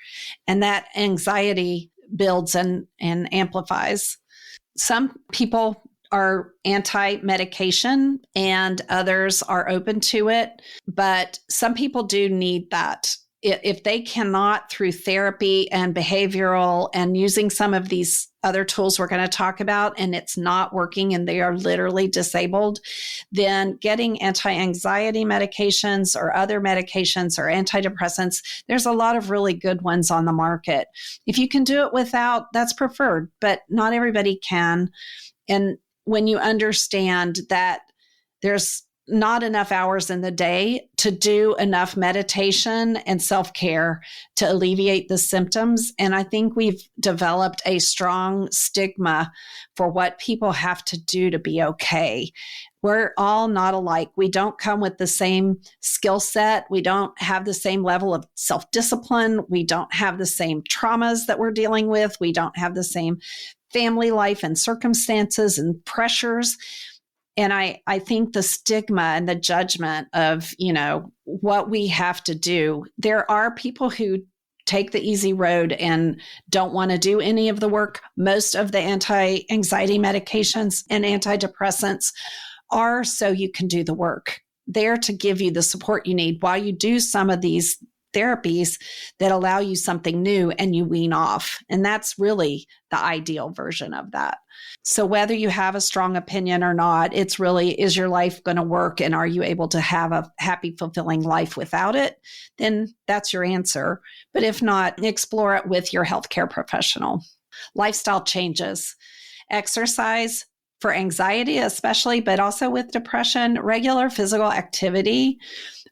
and that anxiety builds and amplifies. Some people are anti-medication and others are open to it, but some people do need that. If they cannot, through therapy and behavioral and using some of these other tools we're going to talk about, and it's not working and they are literally disabled, then getting anti-anxiety medications or other medications or antidepressants, there's a lot of really good ones on the market. If you can do it without, that's preferred, but not everybody can. And when you understand that there's not enough hours in the day to do enough meditation and self-care to alleviate the symptoms. And I think we've developed a strong stigma for what people have to do to be okay. We're all not alike. We don't come with the same skill set. We don't have the same level of self-discipline. We don't have the same traumas that we're dealing with. We don't have the same family life and circumstances and pressures. And I think the stigma and the judgment of, what we have to do, there are people who take the easy road and don't want to do any of the work. Most of the anti-anxiety medications and antidepressants are so you can do the work. They're to give you the support you need while you do some of these therapies that allow you something new and you wean off. And that's really the ideal version of that. So whether you have a strong opinion or not, it's really, is your life going to work? And are you able to have a happy, fulfilling life without it? Then that's your answer. But if not, explore it with your healthcare professional. Lifestyle changes, exercise for anxiety, especially, but also with depression, regular physical activity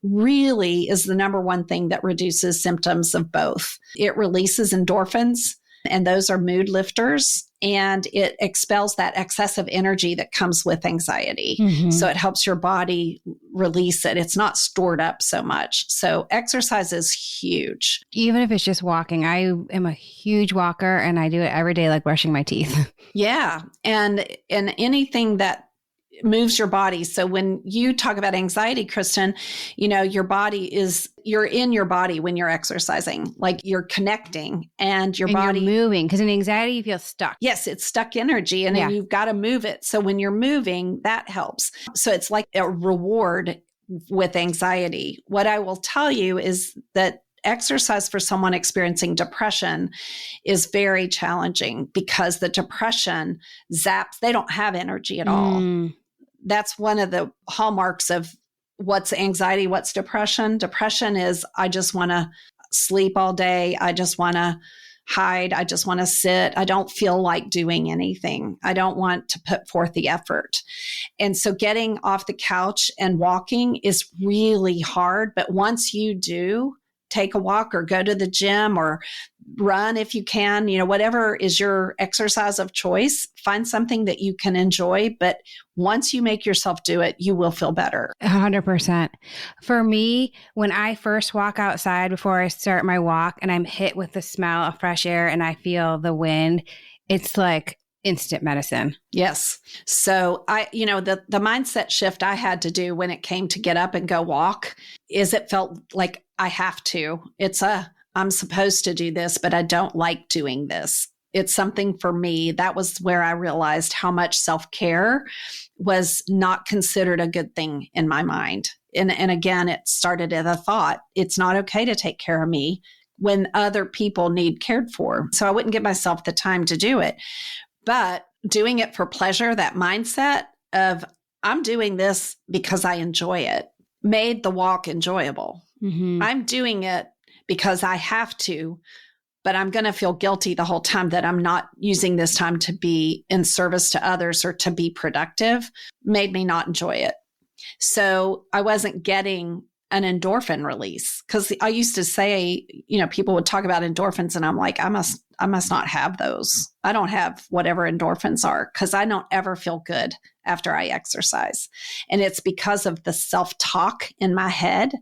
really is the number one thing that reduces symptoms of both. It releases endorphins, and those are mood lifters, and it expels that excessive energy that comes with anxiety. Mm-hmm. So it helps your body release it. It's not stored up so much. So exercise is huge. Even if it's just walking, I am a huge walker and I do it every day, like brushing my teeth. Yeah. And anything that moves your body. So when you talk about anxiety, Kristen, your body you're in your body when you're exercising, like you're connecting and your body you're moving. Because in anxiety, you feel stuck. Yes, it's stuck energy and then you've got to move it. So when you're moving, that helps. So it's like a reward with anxiety. What I will tell you is that exercise for someone experiencing depression is very challenging because the depression zaps, they don't have energy at all. That's one of the hallmarks of what's anxiety, what's depression. Depression is, I just want to sleep all day. I just want to hide. I just want to sit. I don't feel like doing anything. I don't want to put forth the effort. And so getting off the couch and walking is really hard. But once you do take a walk or go to the gym or run if you can, whatever is your exercise of choice, find something that you can enjoy. But once you make yourself do it, you will feel better. 100%. For me, when I first walk outside before I start my walk and I'm hit with the smell of fresh air and I feel the wind, it's like instant medicine. Yes. So the mindset shift I had to do when it came to get up and go walk is it felt like I have to. I'm supposed to do this, but I don't like doing this. It's something for me. That was where I realized how much self-care was not considered a good thing in my mind. And again, it started as a thought. It's not okay to take care of me when other people need cared for. So I wouldn't give myself the time to do it. But doing it for pleasure, that mindset of I'm doing this because I enjoy it, made the walk enjoyable. Mm-hmm. I'm doing it because I have to, but I'm going to feel guilty the whole time that I'm not using this time to be in service to others or to be productive, made me not enjoy it. So I wasn't getting an endorphin release because I used to say, people would talk about endorphins and I'm like, I must not have those. I don't have whatever endorphins are because I don't ever feel good after I exercise. And it's because of the self-talk in my head.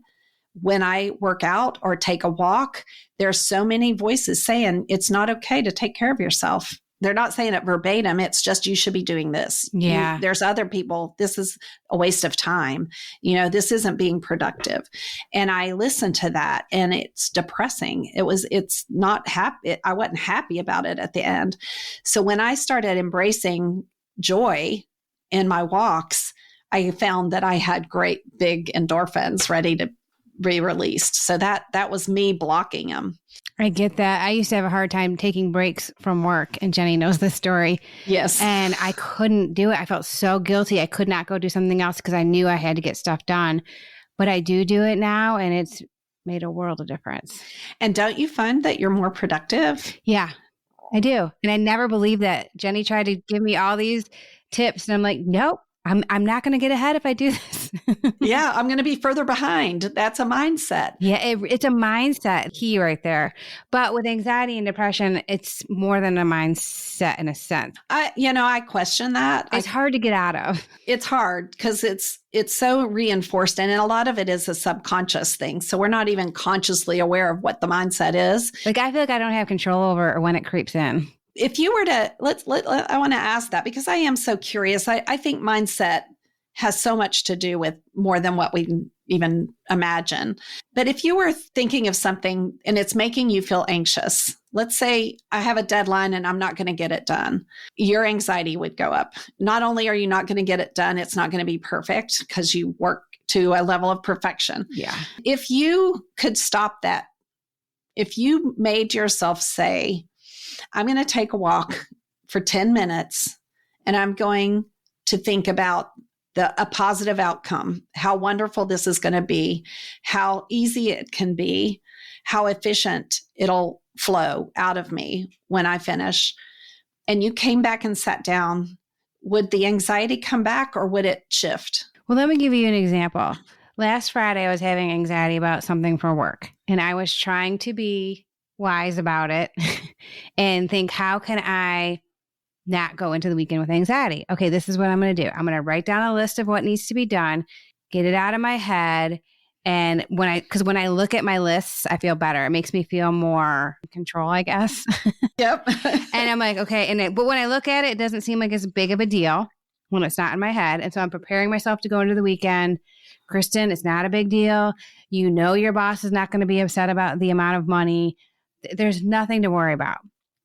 When I work out or take a walk, there's so many voices saying it's not okay to take care of yourself. They're not saying it verbatim. It's just, you should be doing this. Yeah. There's other people. This is a waste of time. This isn't being productive. And I listened to that and it's depressing. It's not happy. I wasn't happy about it at the end. So when I started embracing joy in my walks, I found that I had great big endorphins ready to be released. So that was me blocking them. I get that. I used to have a hard time taking breaks from work, and Jenny knows this story. Yes. And I couldn't do it. I felt so guilty. I could not go do something else because I knew I had to get stuff done. But I do it now, and it's made a world of difference. And don't you find that you're more productive? Yeah, I do. And I never believed that. Jenny tried to give me all these tips, and I'm like, nope. I'm not going to get ahead if I do this. Yeah, I'm going to be further behind. That's a mindset. Yeah, it's a mindset key right there. But with anxiety and depression, it's more than a mindset in a sense. I question that. It's hard to get out of. It's hard because it's so reinforced. And a lot of it is a subconscious thing. So we're not even consciously aware of what the mindset is. Like, I feel like I don't have control over it or when it creeps in. If you were to, I want to ask that because I am so curious. I think mindset has so much to do with more than what we can even imagine. But if you were thinking of something and it's making you feel anxious, let's say I have a deadline and I'm not going to get it done, your anxiety would go up. Not only are you not going to get it done, it's not going to be perfect because you work to a level of perfection. Yeah. If you could stop that If you made yourself say, I'm going to take a walk for 10 minutes and I'm going to think about a positive outcome, how wonderful this is going to be, how easy it can be, how efficient it'll flow out of me when I finish. And you came back and sat down, would the anxiety come back or would it shift? Well, let me give you an example. Last Friday, I was having anxiety about something for work, and I was trying to be wise about it and think, how can I not go into the weekend with anxiety? Okay, this is what I'm going to do. I'm going to write down a list of what needs to be done, get it out of my head. And because when I look at my lists, I feel better. It makes me feel more in control, I guess. Yep. And I'm like, okay. But when I look at it, it doesn't seem like it's big of a deal when it's not in my head. And so I'm preparing myself to go into the weekend. Kristen, it's not a big deal. You know, your boss is not going to be upset about the amount of money. There's nothing to worry about.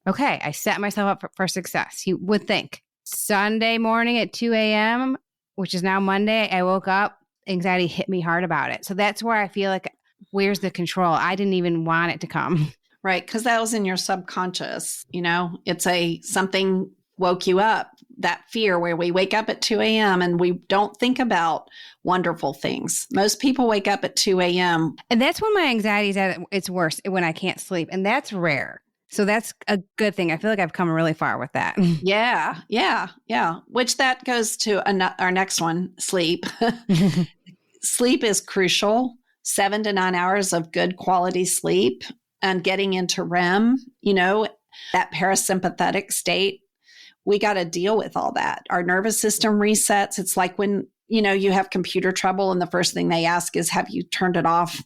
Okay. I set myself up for success. You would think. Sunday morning at 2 a.m., which is now Monday, I woke up, anxiety hit me hard about it. So that's where I feel like, where's the control? I didn't even want it to come. Right. Because that was in your subconscious. It's something woke you up, that fear where we wake up at 2 a.m. and we don't think about wonderful things. Most people wake up at 2 a.m. And that's when my anxiety is at its worst, when I can't sleep. And that's rare. So that's a good thing. I feel like I've come really far with that. Yeah. Which that goes to our next one, sleep. Sleep is crucial. 7 to 9 hours of good quality sleep and getting into REM, that parasympathetic state. We got to deal with all that. Our nervous system resets. It's like when, you have computer trouble and the first thing they ask is, have you turned it off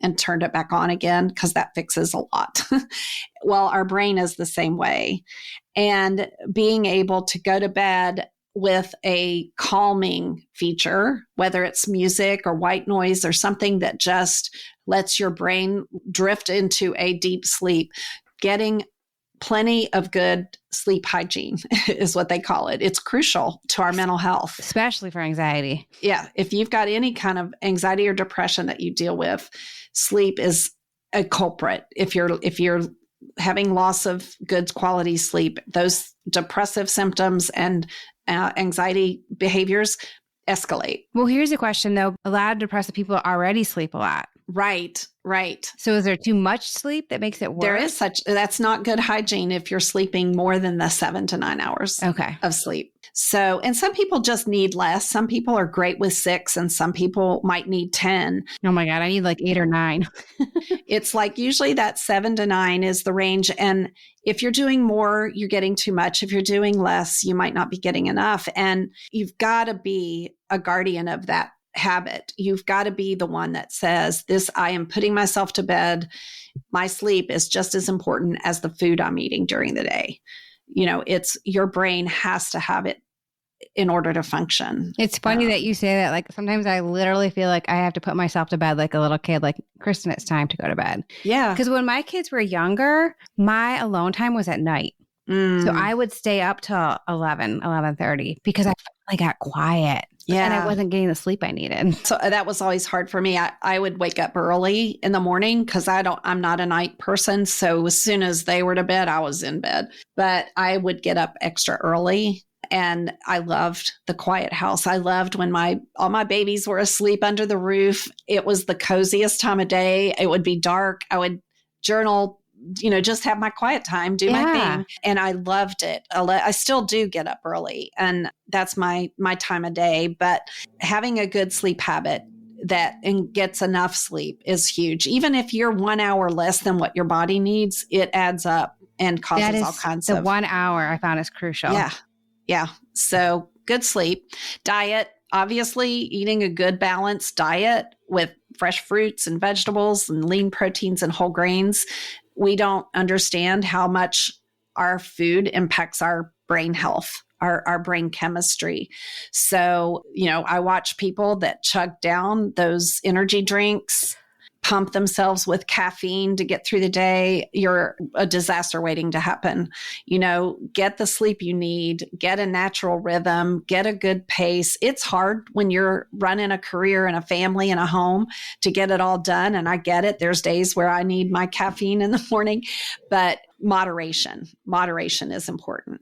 and turned it back on again? Because that fixes a lot. Well, our brain is the same way. And being able to go to bed with a calming feature, whether it's music or white noise or something that just lets your brain drift into a deep sleep, getting plenty of good sleep hygiene is what they call it. It's crucial to our mental health. Especially for anxiety. Yeah. If you've got any kind of anxiety or depression that you deal with, sleep is a culprit. If you're having loss of good quality sleep, those depressive symptoms and anxiety behaviors escalate. Well, here's a question though. A lot of depressive people already sleep a lot. Right. So is there too much sleep that makes it worse? That's not good hygiene if you're sleeping more than the 7 to 9 hours of sleep. So, and some people just need less. Some people are great with 6 and some people might need 10. Oh my God, I need like 8 or 9. It's like usually that 7 to 9 is the range. And if you're doing more, you're getting too much. If you're doing less, you might not be getting enough. And you've got to be a guardian of that habit. You've got to be the one that says, I am putting myself to bed. My sleep is just as important as the food I'm eating during the day. It's your brain has to have it in order to function. It's funny that you say that. Like sometimes I literally feel like I have to put myself to bed like a little kid, like, Kristen, it's time to go to bed. Yeah. Because when my kids were younger, my alone time was at night. So I would stay up till 11:30 because I finally got quiet. Yeah. And I wasn't getting the sleep I needed. So that was always hard for me. I would wake up early in the morning because I'm not a night person. So as soon as they were to bed, I was in bed. But I would get up extra early. And I loved the quiet house. I loved when all my babies were asleep under the roof. It was the coziest time of day. It would be dark. I would journal, just have my quiet time, do my thing. And I loved it. I still do get up early and that's my time of day. But having a good sleep habit and gets enough sleep is huge. Even if you're 1 hour less than what your body needs, it adds up and causes all kinds of. The 1 hour I found is crucial. Yeah. So good sleep. Diet, obviously eating a good balanced diet with fresh fruits and vegetables and lean proteins and whole grains. We don't understand how much our food impacts our brain health, our brain chemistry. So, I watch people that chug down those energy drinks, pump themselves with caffeine to get through the day, you're a disaster waiting to happen. Get the sleep you need, get a natural rhythm, get a good pace. It's hard when you're running a career and a family and a home to get it all done. And I get it. There's days where I need my caffeine in the morning, but moderation is important.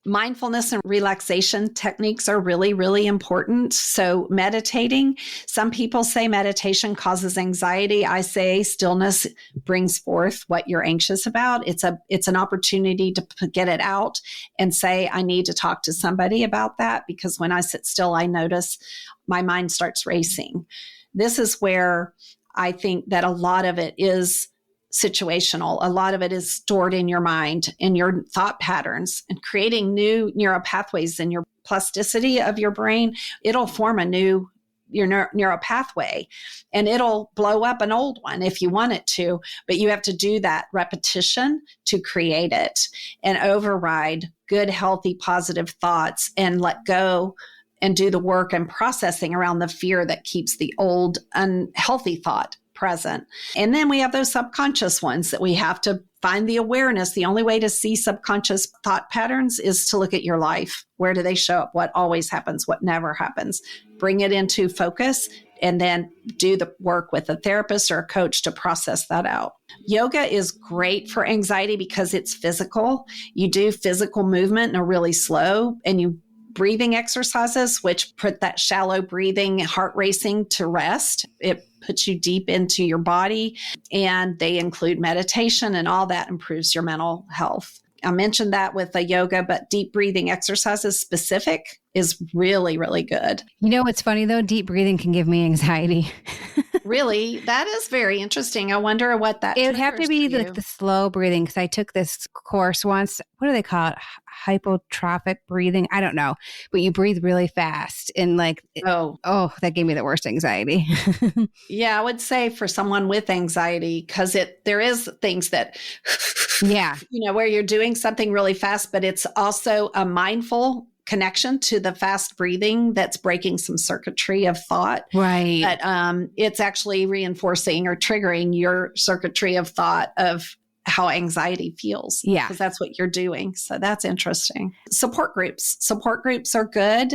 Mindfulness and relaxation techniques are really, really important. So meditating, some people say meditation causes anxiety. I say stillness brings forth what you're anxious about. It's an opportunity to get it out and say, I need to talk to somebody about that, because when I sit still, I notice my mind starts racing. This is where I think that a lot of it is situational. A lot of it is stored in your mind, in your thought patterns, and creating new neural pathways in your plasticity of your brain. It'll form a new neural pathway, and it'll blow up an old one if you want it to, but you have to do that repetition to create it and override good, healthy, positive thoughts and let go and do the work and processing around the fear that keeps the old unhealthy thought present. And then we have those subconscious ones that we have to find the awareness. The only way to see subconscious thought patterns is to look at your life. Where do they show up? What always happens? What never happens? Bring it into focus and then do the work with a therapist or a coach to process that out. Yoga is great for anxiety because it's physical. You do physical movement and are really slow, and you breathing exercises, which put that shallow breathing, heart racing to rest. It puts you deep into your body, and they include meditation, and all that improves your mental health. I mentioned that with the yoga, but deep breathing exercises specific is really, really good. What's funny though? Deep breathing can give me anxiety. Really? That is very interesting. I wonder what that It would have to be like the slow breathing, because I took this course once. What do they call it? Hypotrophic breathing. I don't know, but you breathe really fast and that gave me the worst anxiety. Yeah, I would say for someone with anxiety, because there is things that, where you're doing something really fast, but it's also a mindful connection to the fast breathing that's breaking some circuitry of thought. Right. But it's actually reinforcing or triggering your circuitry of thought of how anxiety feels. Yeah. Because that's what you're doing. So that's interesting. Support groups. Support groups are good.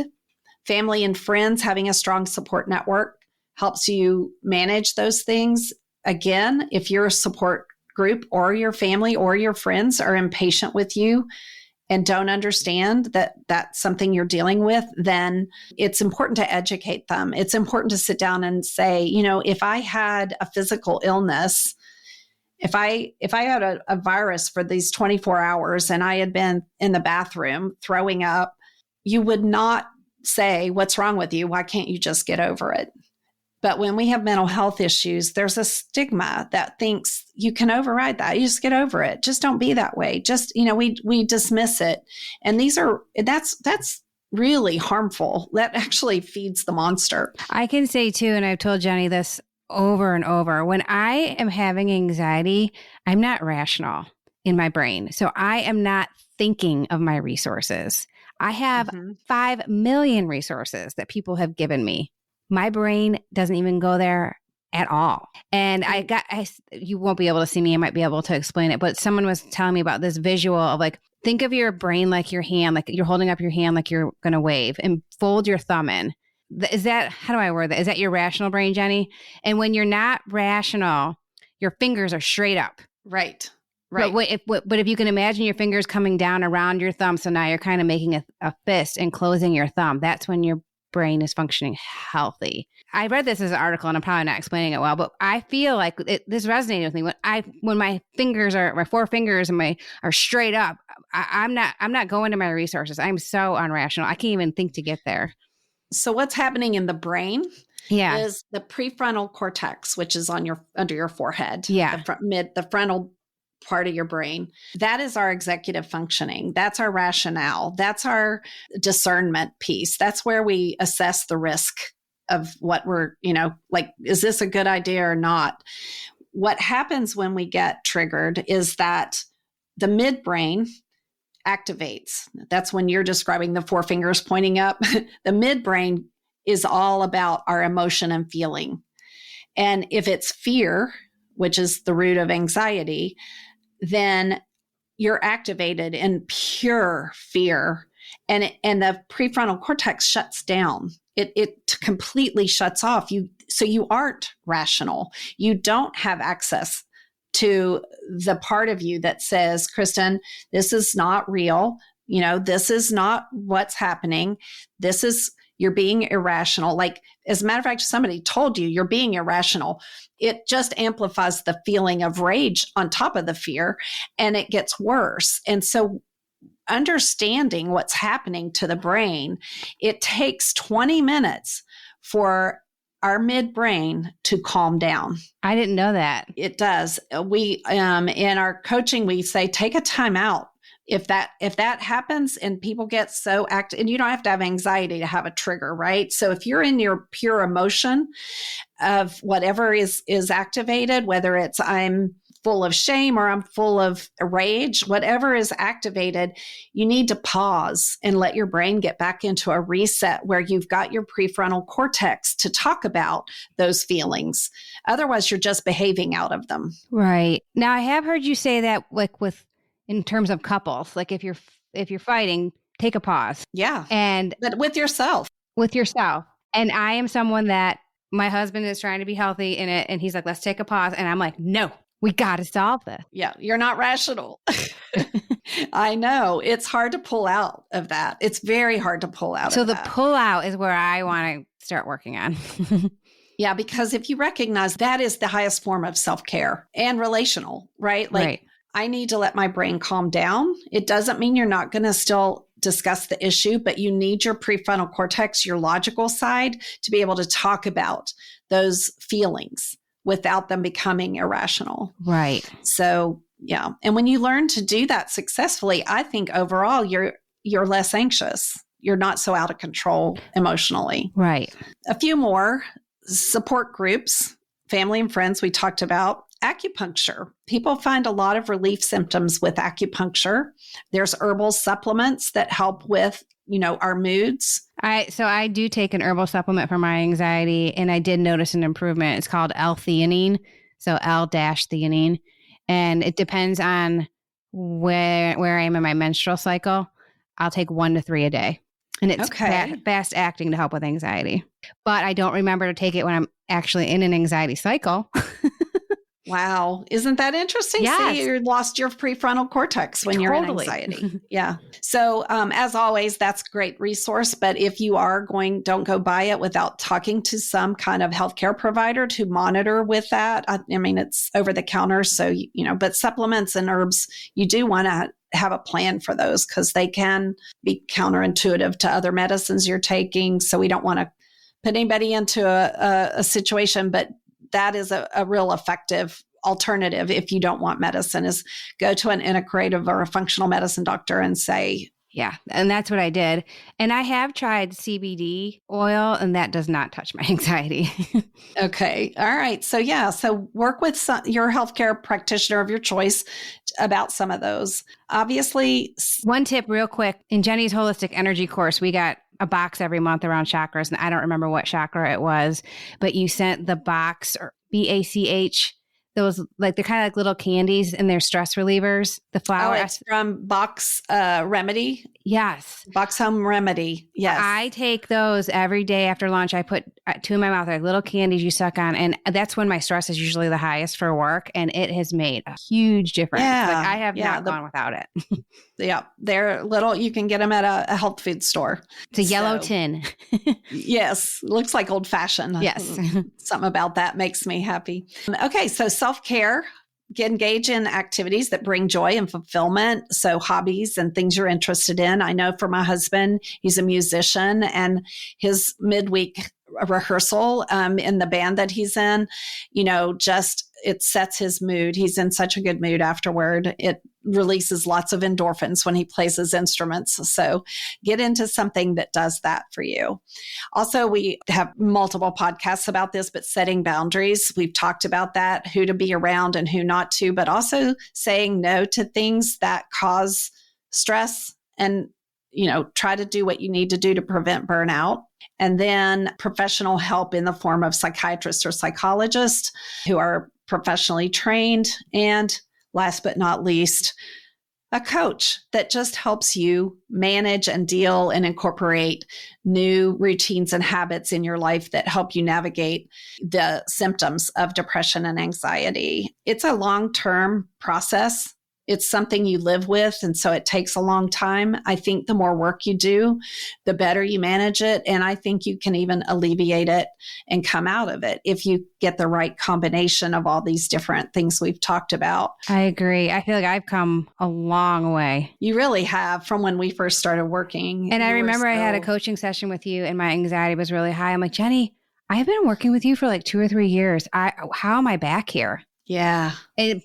Family and friends, having a strong support network helps you manage those things. Again, if your support group or your family or your friends are impatient with you and don't understand that that's something you're dealing with, then it's important to educate them. It's important to sit down and say, if I had a physical illness, if I had a virus for these 24 hours and I had been in the bathroom throwing up, you would not say, what's wrong with you? Why can't you just get over it? But when we have mental health issues, there's a stigma that thinks you can override that. You just get over it. Just don't be that way. Just, we dismiss it. And that's really harmful. That actually feeds the monster. I can say too, and I've told Jenny this over and over, when I am having anxiety, I'm not rational in my brain. So I am not thinking of my resources. I have 5 million resources that people have given me. My brain doesn't even go there at all. And you won't be able to see me. I might be able to explain it, but someone was telling me about this visual of think of your brain like your hand, like you're holding up your hand, like you're going to wave, and fold your thumb in. How do I word that? Is that your rational brain, Jenny? And when you're not rational, your fingers are straight up. Right. Right. But if you can imagine your fingers coming down around your thumb, so now you're kind of making a fist and closing your thumb, that's when your brain is functioning healthy. I read this as an article, and I'm probably not explaining it well, but I feel like this resonated with me when my four fingers are straight up. I'm not going to my resources. I'm so unrational. I can't even think to get there. So what's happening in the brain Yeah. is the prefrontal cortex, which is under your forehead. Yeah. The frontal part of your brain. That is our executive functioning. That's our rationale. That's our discernment piece. That's where we assess the risk of what we're, is this a good idea or not? What happens when we get triggered is that the midbrain activates. That's when you're describing the four fingers pointing up. The midbrain is all about our emotion and feeling. And if it's fear, which is the root of anxiety, then you're activated in pure fear, and the prefrontal cortex shuts down. It completely shuts off. So you aren't rational. You don't have access to the part of you that says, Kristen, this is not real. This is not what's happening. You're being irrational. Like, as a matter of fact, somebody told you you're being irrational. It just amplifies the feeling of rage on top of the fear, and it gets worse. And so understanding what's happening to the brain, it takes 20 minutes for our midbrain to calm down. I didn't know that. It does. We, in our coaching, we say, take a time out. If that happens and people get so active, and you don't have to have anxiety to have a trigger, right? So if you're in your pure emotion of whatever is activated, whether it's I'm full of shame or I'm full of rage, whatever is activated, you need to pause and let your brain get back into a reset where you've got your prefrontal cortex to talk about those feelings. Otherwise, you're just behaving out of them. Right. Now, I have heard you say that, like, in terms of couples, like if you're fighting, take a pause. Yeah. But with yourself. And I am someone that my husband is trying to be healthy in it. And he's like, let's take a pause. And I'm like, no, we got to solve this. Yeah. You're not rational. I know. It's hard to pull out of that. It's very hard to pull out of that. So the pull out is where I want to start working on. Yeah. Because if you recognize that is the highest form of self-care and relational, right? Like, right. I need to let my brain calm down. It doesn't mean you're not going to still discuss the issue, but you need your prefrontal cortex, your logical side, to be able to talk about those feelings without them becoming irrational. Right. So, yeah. And when you learn to do that successfully, I think overall you're less anxious. You're not so out of control emotionally. Right. A few more support groups, family and friends we talked about. Acupuncture. People find a lot of relief symptoms with acupuncture. There's herbal supplements that help with, our moods. So I do take an herbal supplement for my anxiety, and I did notice an improvement. It's called L-theanine. So L-theanine. And it depends on where I am in my menstrual cycle. I'll take 1 to 3 a day. And it's fast acting to help with anxiety. But I don't remember to take it when I'm actually in an anxiety cycle. Wow. Isn't that interesting? Yes. See, you lost your prefrontal cortex when you're in anxiety. Yeah. So as always, that's a great resource. But if you are don't go buy it without talking to some kind of healthcare provider to monitor with that. I mean, it's over the counter. So, but supplements and herbs, you do want to have a plan for those because they can be counterintuitive to other medicines you're taking. So we don't want to put anybody into a situation, but that is a real effective alternative if you don't want medicine, is go to an integrative or a functional medicine doctor and say, yeah. And that's what I did. And I have tried CBD oil, and that does not touch my anxiety. Okay. All right. So so work with your healthcare practitioner of your choice about some of those. Obviously. One tip real quick, in Jenny's holistic energy course, we got a box every month around chakras, and I don't remember what chakra it was, but you sent the box, or BACH, those, like, they're kind of like little candies, and they're stress relievers. The flower. Oh, it's from Box Remedy. Yes. Box Home Remedy. Yes. I take those every day after lunch. I put 2 in my mouth. They're like little candies you suck on. And that's when my stress is usually the highest for work. And it has made a huge difference. Yeah. Like, I have not gone without it. Yeah. They're little, you can get them at a health food store. It's a yellow tin. Yes. Looks like old fashioned. Yes. Something about that makes me happy. Okay. So self-care. Engage in activities that bring joy and fulfillment. So hobbies and things you're interested in. I know for my husband, he's a musician, and his midweek rehearsal in the band that he's in, it sets his mood. He's in such a good mood afterward. It releases lots of endorphins when he plays his instruments. So get into something that does that for you. Also, we have multiple podcasts about this, but setting boundaries. We've talked about that, who to be around and who not to, but also saying no to things that cause stress, and try to do what you need to do to prevent burnout. And then professional help in the form of psychiatrists or psychologists who are professionally trained. And last but not least, a coach that just helps you manage and deal and incorporate new routines and habits in your life that help you navigate the symptoms of depression and anxiety. It's a long-term process. It's something you live with, and so it takes a long time. I think the more work you do, the better you manage it, and I think you can even alleviate it and come out of it if you get the right combination of all these different things we've talked about. I agree. I feel like I've come a long way. You really have from when we first started working. And I remember I had a coaching session with you and my anxiety was really high. I'm like, Jenny, I've been working with you for like 2 or 3 years. How am I back here? Yeah.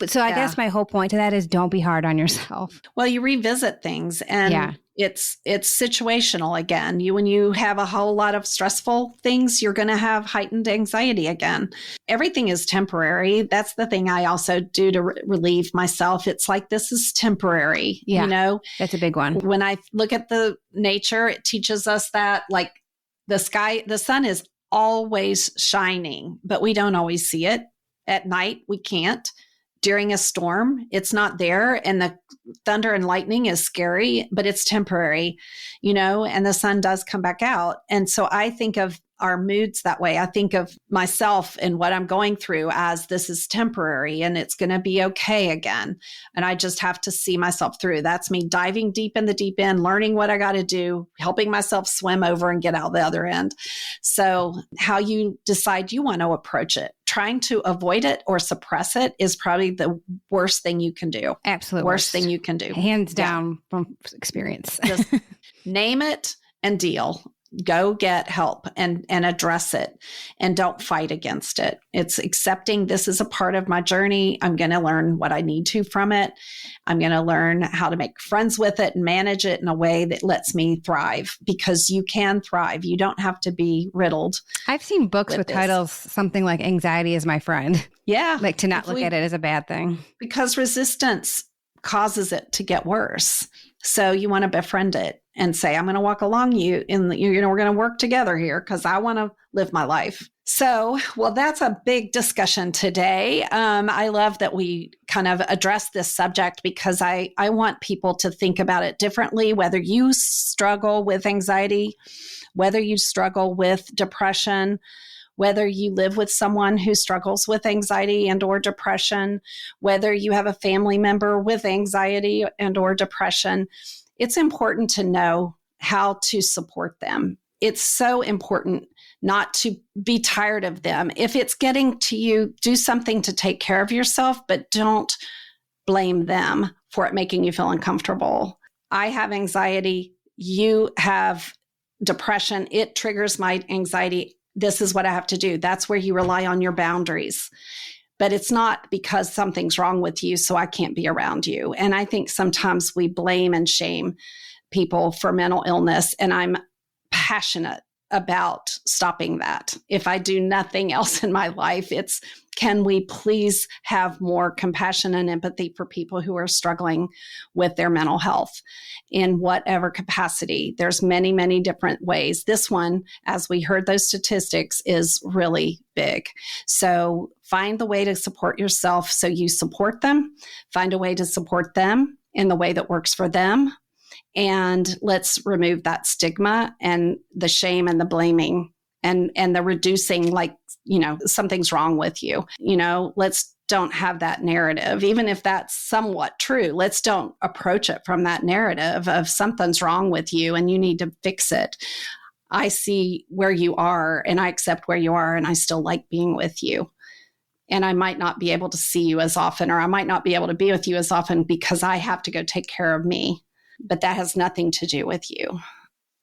So I guess my whole point to that is don't be hard on yourself. Well, you revisit things and it's situational again. When you have a whole lot of stressful things, you're going to have heightened anxiety again. Everything is temporary. That's the thing I also do to relieve myself. It's like, this is temporary. Yeah, you know, that's a big one. When I look at the nature, it teaches us that like the sun is always shining, but we don't always see it. At night, we can't. During a storm, it's not there. And the thunder and lightning is scary, but it's temporary, and the sun does come back out. And so I think of our moods that way. I think of myself and what I'm going through as this is temporary and it's going to be okay again. And I just have to see myself through. That's me diving deep in the deep end, learning what I got to do, helping myself swim over and get out the other end. So how you decide you want to approach it, trying to avoid it or suppress it is probably the worst thing you can do. Absolute worst thing you can do. Hands down from experience. Just name it and deal. Go get help and address it and don't fight against it. It's accepting this is a part of my journey. I'm going to learn what I need to from it. I'm going to learn how to make friends with it and manage it in a way that lets me thrive, because you can thrive. You don't have to be riddled. I've seen books with titles something like Anxiety is My Friend. Yeah. Like to not look at it as a bad thing. Because resistance causes it to get worse. So you want to befriend it and say, I'm going to walk along you and we're going to work together here because I want to live my life. So, well, that's a big discussion today. I love that we kind of address this subject because I want people to think about it differently, whether you struggle with anxiety, whether you struggle with depression, whether you live with someone who struggles with anxiety and or depression, whether you have a family member with anxiety and or depression, it's important to know how to support them. It's so important not to be tired of them. If it's getting to you, do something to take care of yourself, but don't blame them for it making you feel uncomfortable. I have anxiety. You have depression. It triggers my anxiety. This is what I have to do. That's where you rely on your boundaries. But it's not because something's wrong with you, so I can't be around you. And I think sometimes we blame and shame people for mental illness. And I'm passionate about stopping that. If I do nothing else in my life, it's can we please have more compassion and empathy for people who are struggling with their mental health in whatever capacity? There's many, many different ways. This one, as we heard those statistics, is really big. So find the way to support yourself so you support them. Find a way to support them in the way that works for them. And let's remove that stigma and the shame and the blaming and the reducing, like, something's wrong with you. Let's don't have that narrative. Even if that's somewhat true, let's don't approach it from that narrative of something's wrong with you and you need to fix it. I see where you are and I accept where you are and I still like being with you. And I might not be able to see you as often, or I might not be able to be with you as often because I have to go take care of me. But that has nothing to do with you.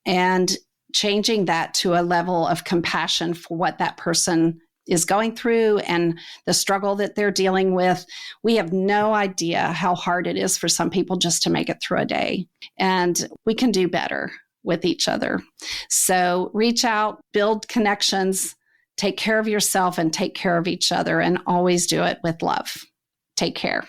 And changing that to a level of compassion for what that person is going through and the struggle that they're dealing with. We have no idea how hard it is for some people just to make it through a day. And we can do better with each other. So reach out, build connections, take care of yourself and take care of each other, and always do it with love. Take care.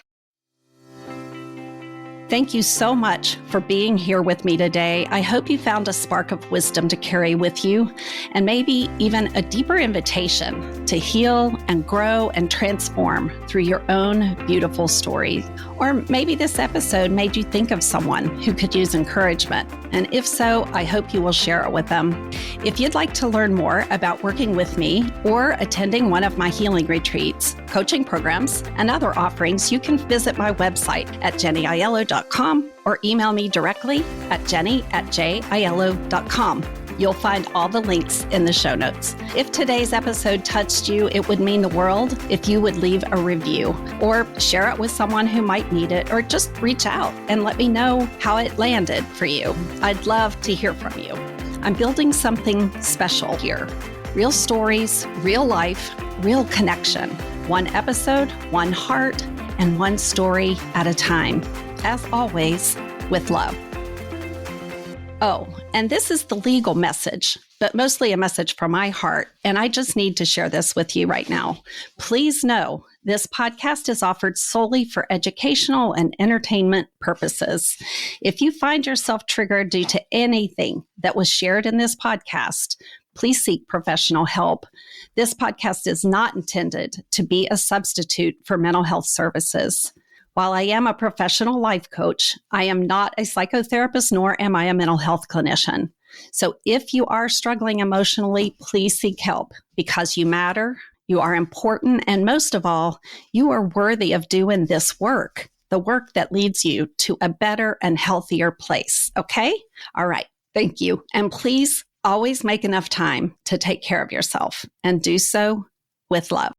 Thank you so much for being here with me today. I hope you found a spark of wisdom to carry with you, and maybe even a deeper invitation to heal and grow and transform through your own beautiful story. Or maybe this episode made you think of someone who could use encouragement. And if so, I hope you will share it with them. If you'd like to learn more about working with me or attending one of my healing retreats, coaching programs, and other offerings, you can visit my website at jennyaiello.com or email me directly at jenny@jaiello.com. You'll find all the links in the show notes. If today's episode touched you, it would mean the world if you would leave a review or share it with someone who might need it, or just reach out and let me know how it landed for you. I'd love to hear from you. I'm building something special here. Real stories, real life, real connection. One episode, one heart, and one story at a time. As always, with love. Oh, and this is the legal message, but mostly a message from my heart, and I just need to share this with you right now. Please know this podcast is offered solely for educational and entertainment purposes. If you find yourself triggered due to anything that was shared in this podcast, please seek professional help. This podcast is not intended to be a substitute for mental health services. While I am a professional life coach, I am not a psychotherapist, nor am I a mental health clinician. So if you are struggling emotionally, please seek help, because you matter, you are important, and most of all, you are worthy of doing this work, the work that leads you to a better and healthier place. Okay? All right. Thank you. And please always make enough time to take care of yourself, and do so with love.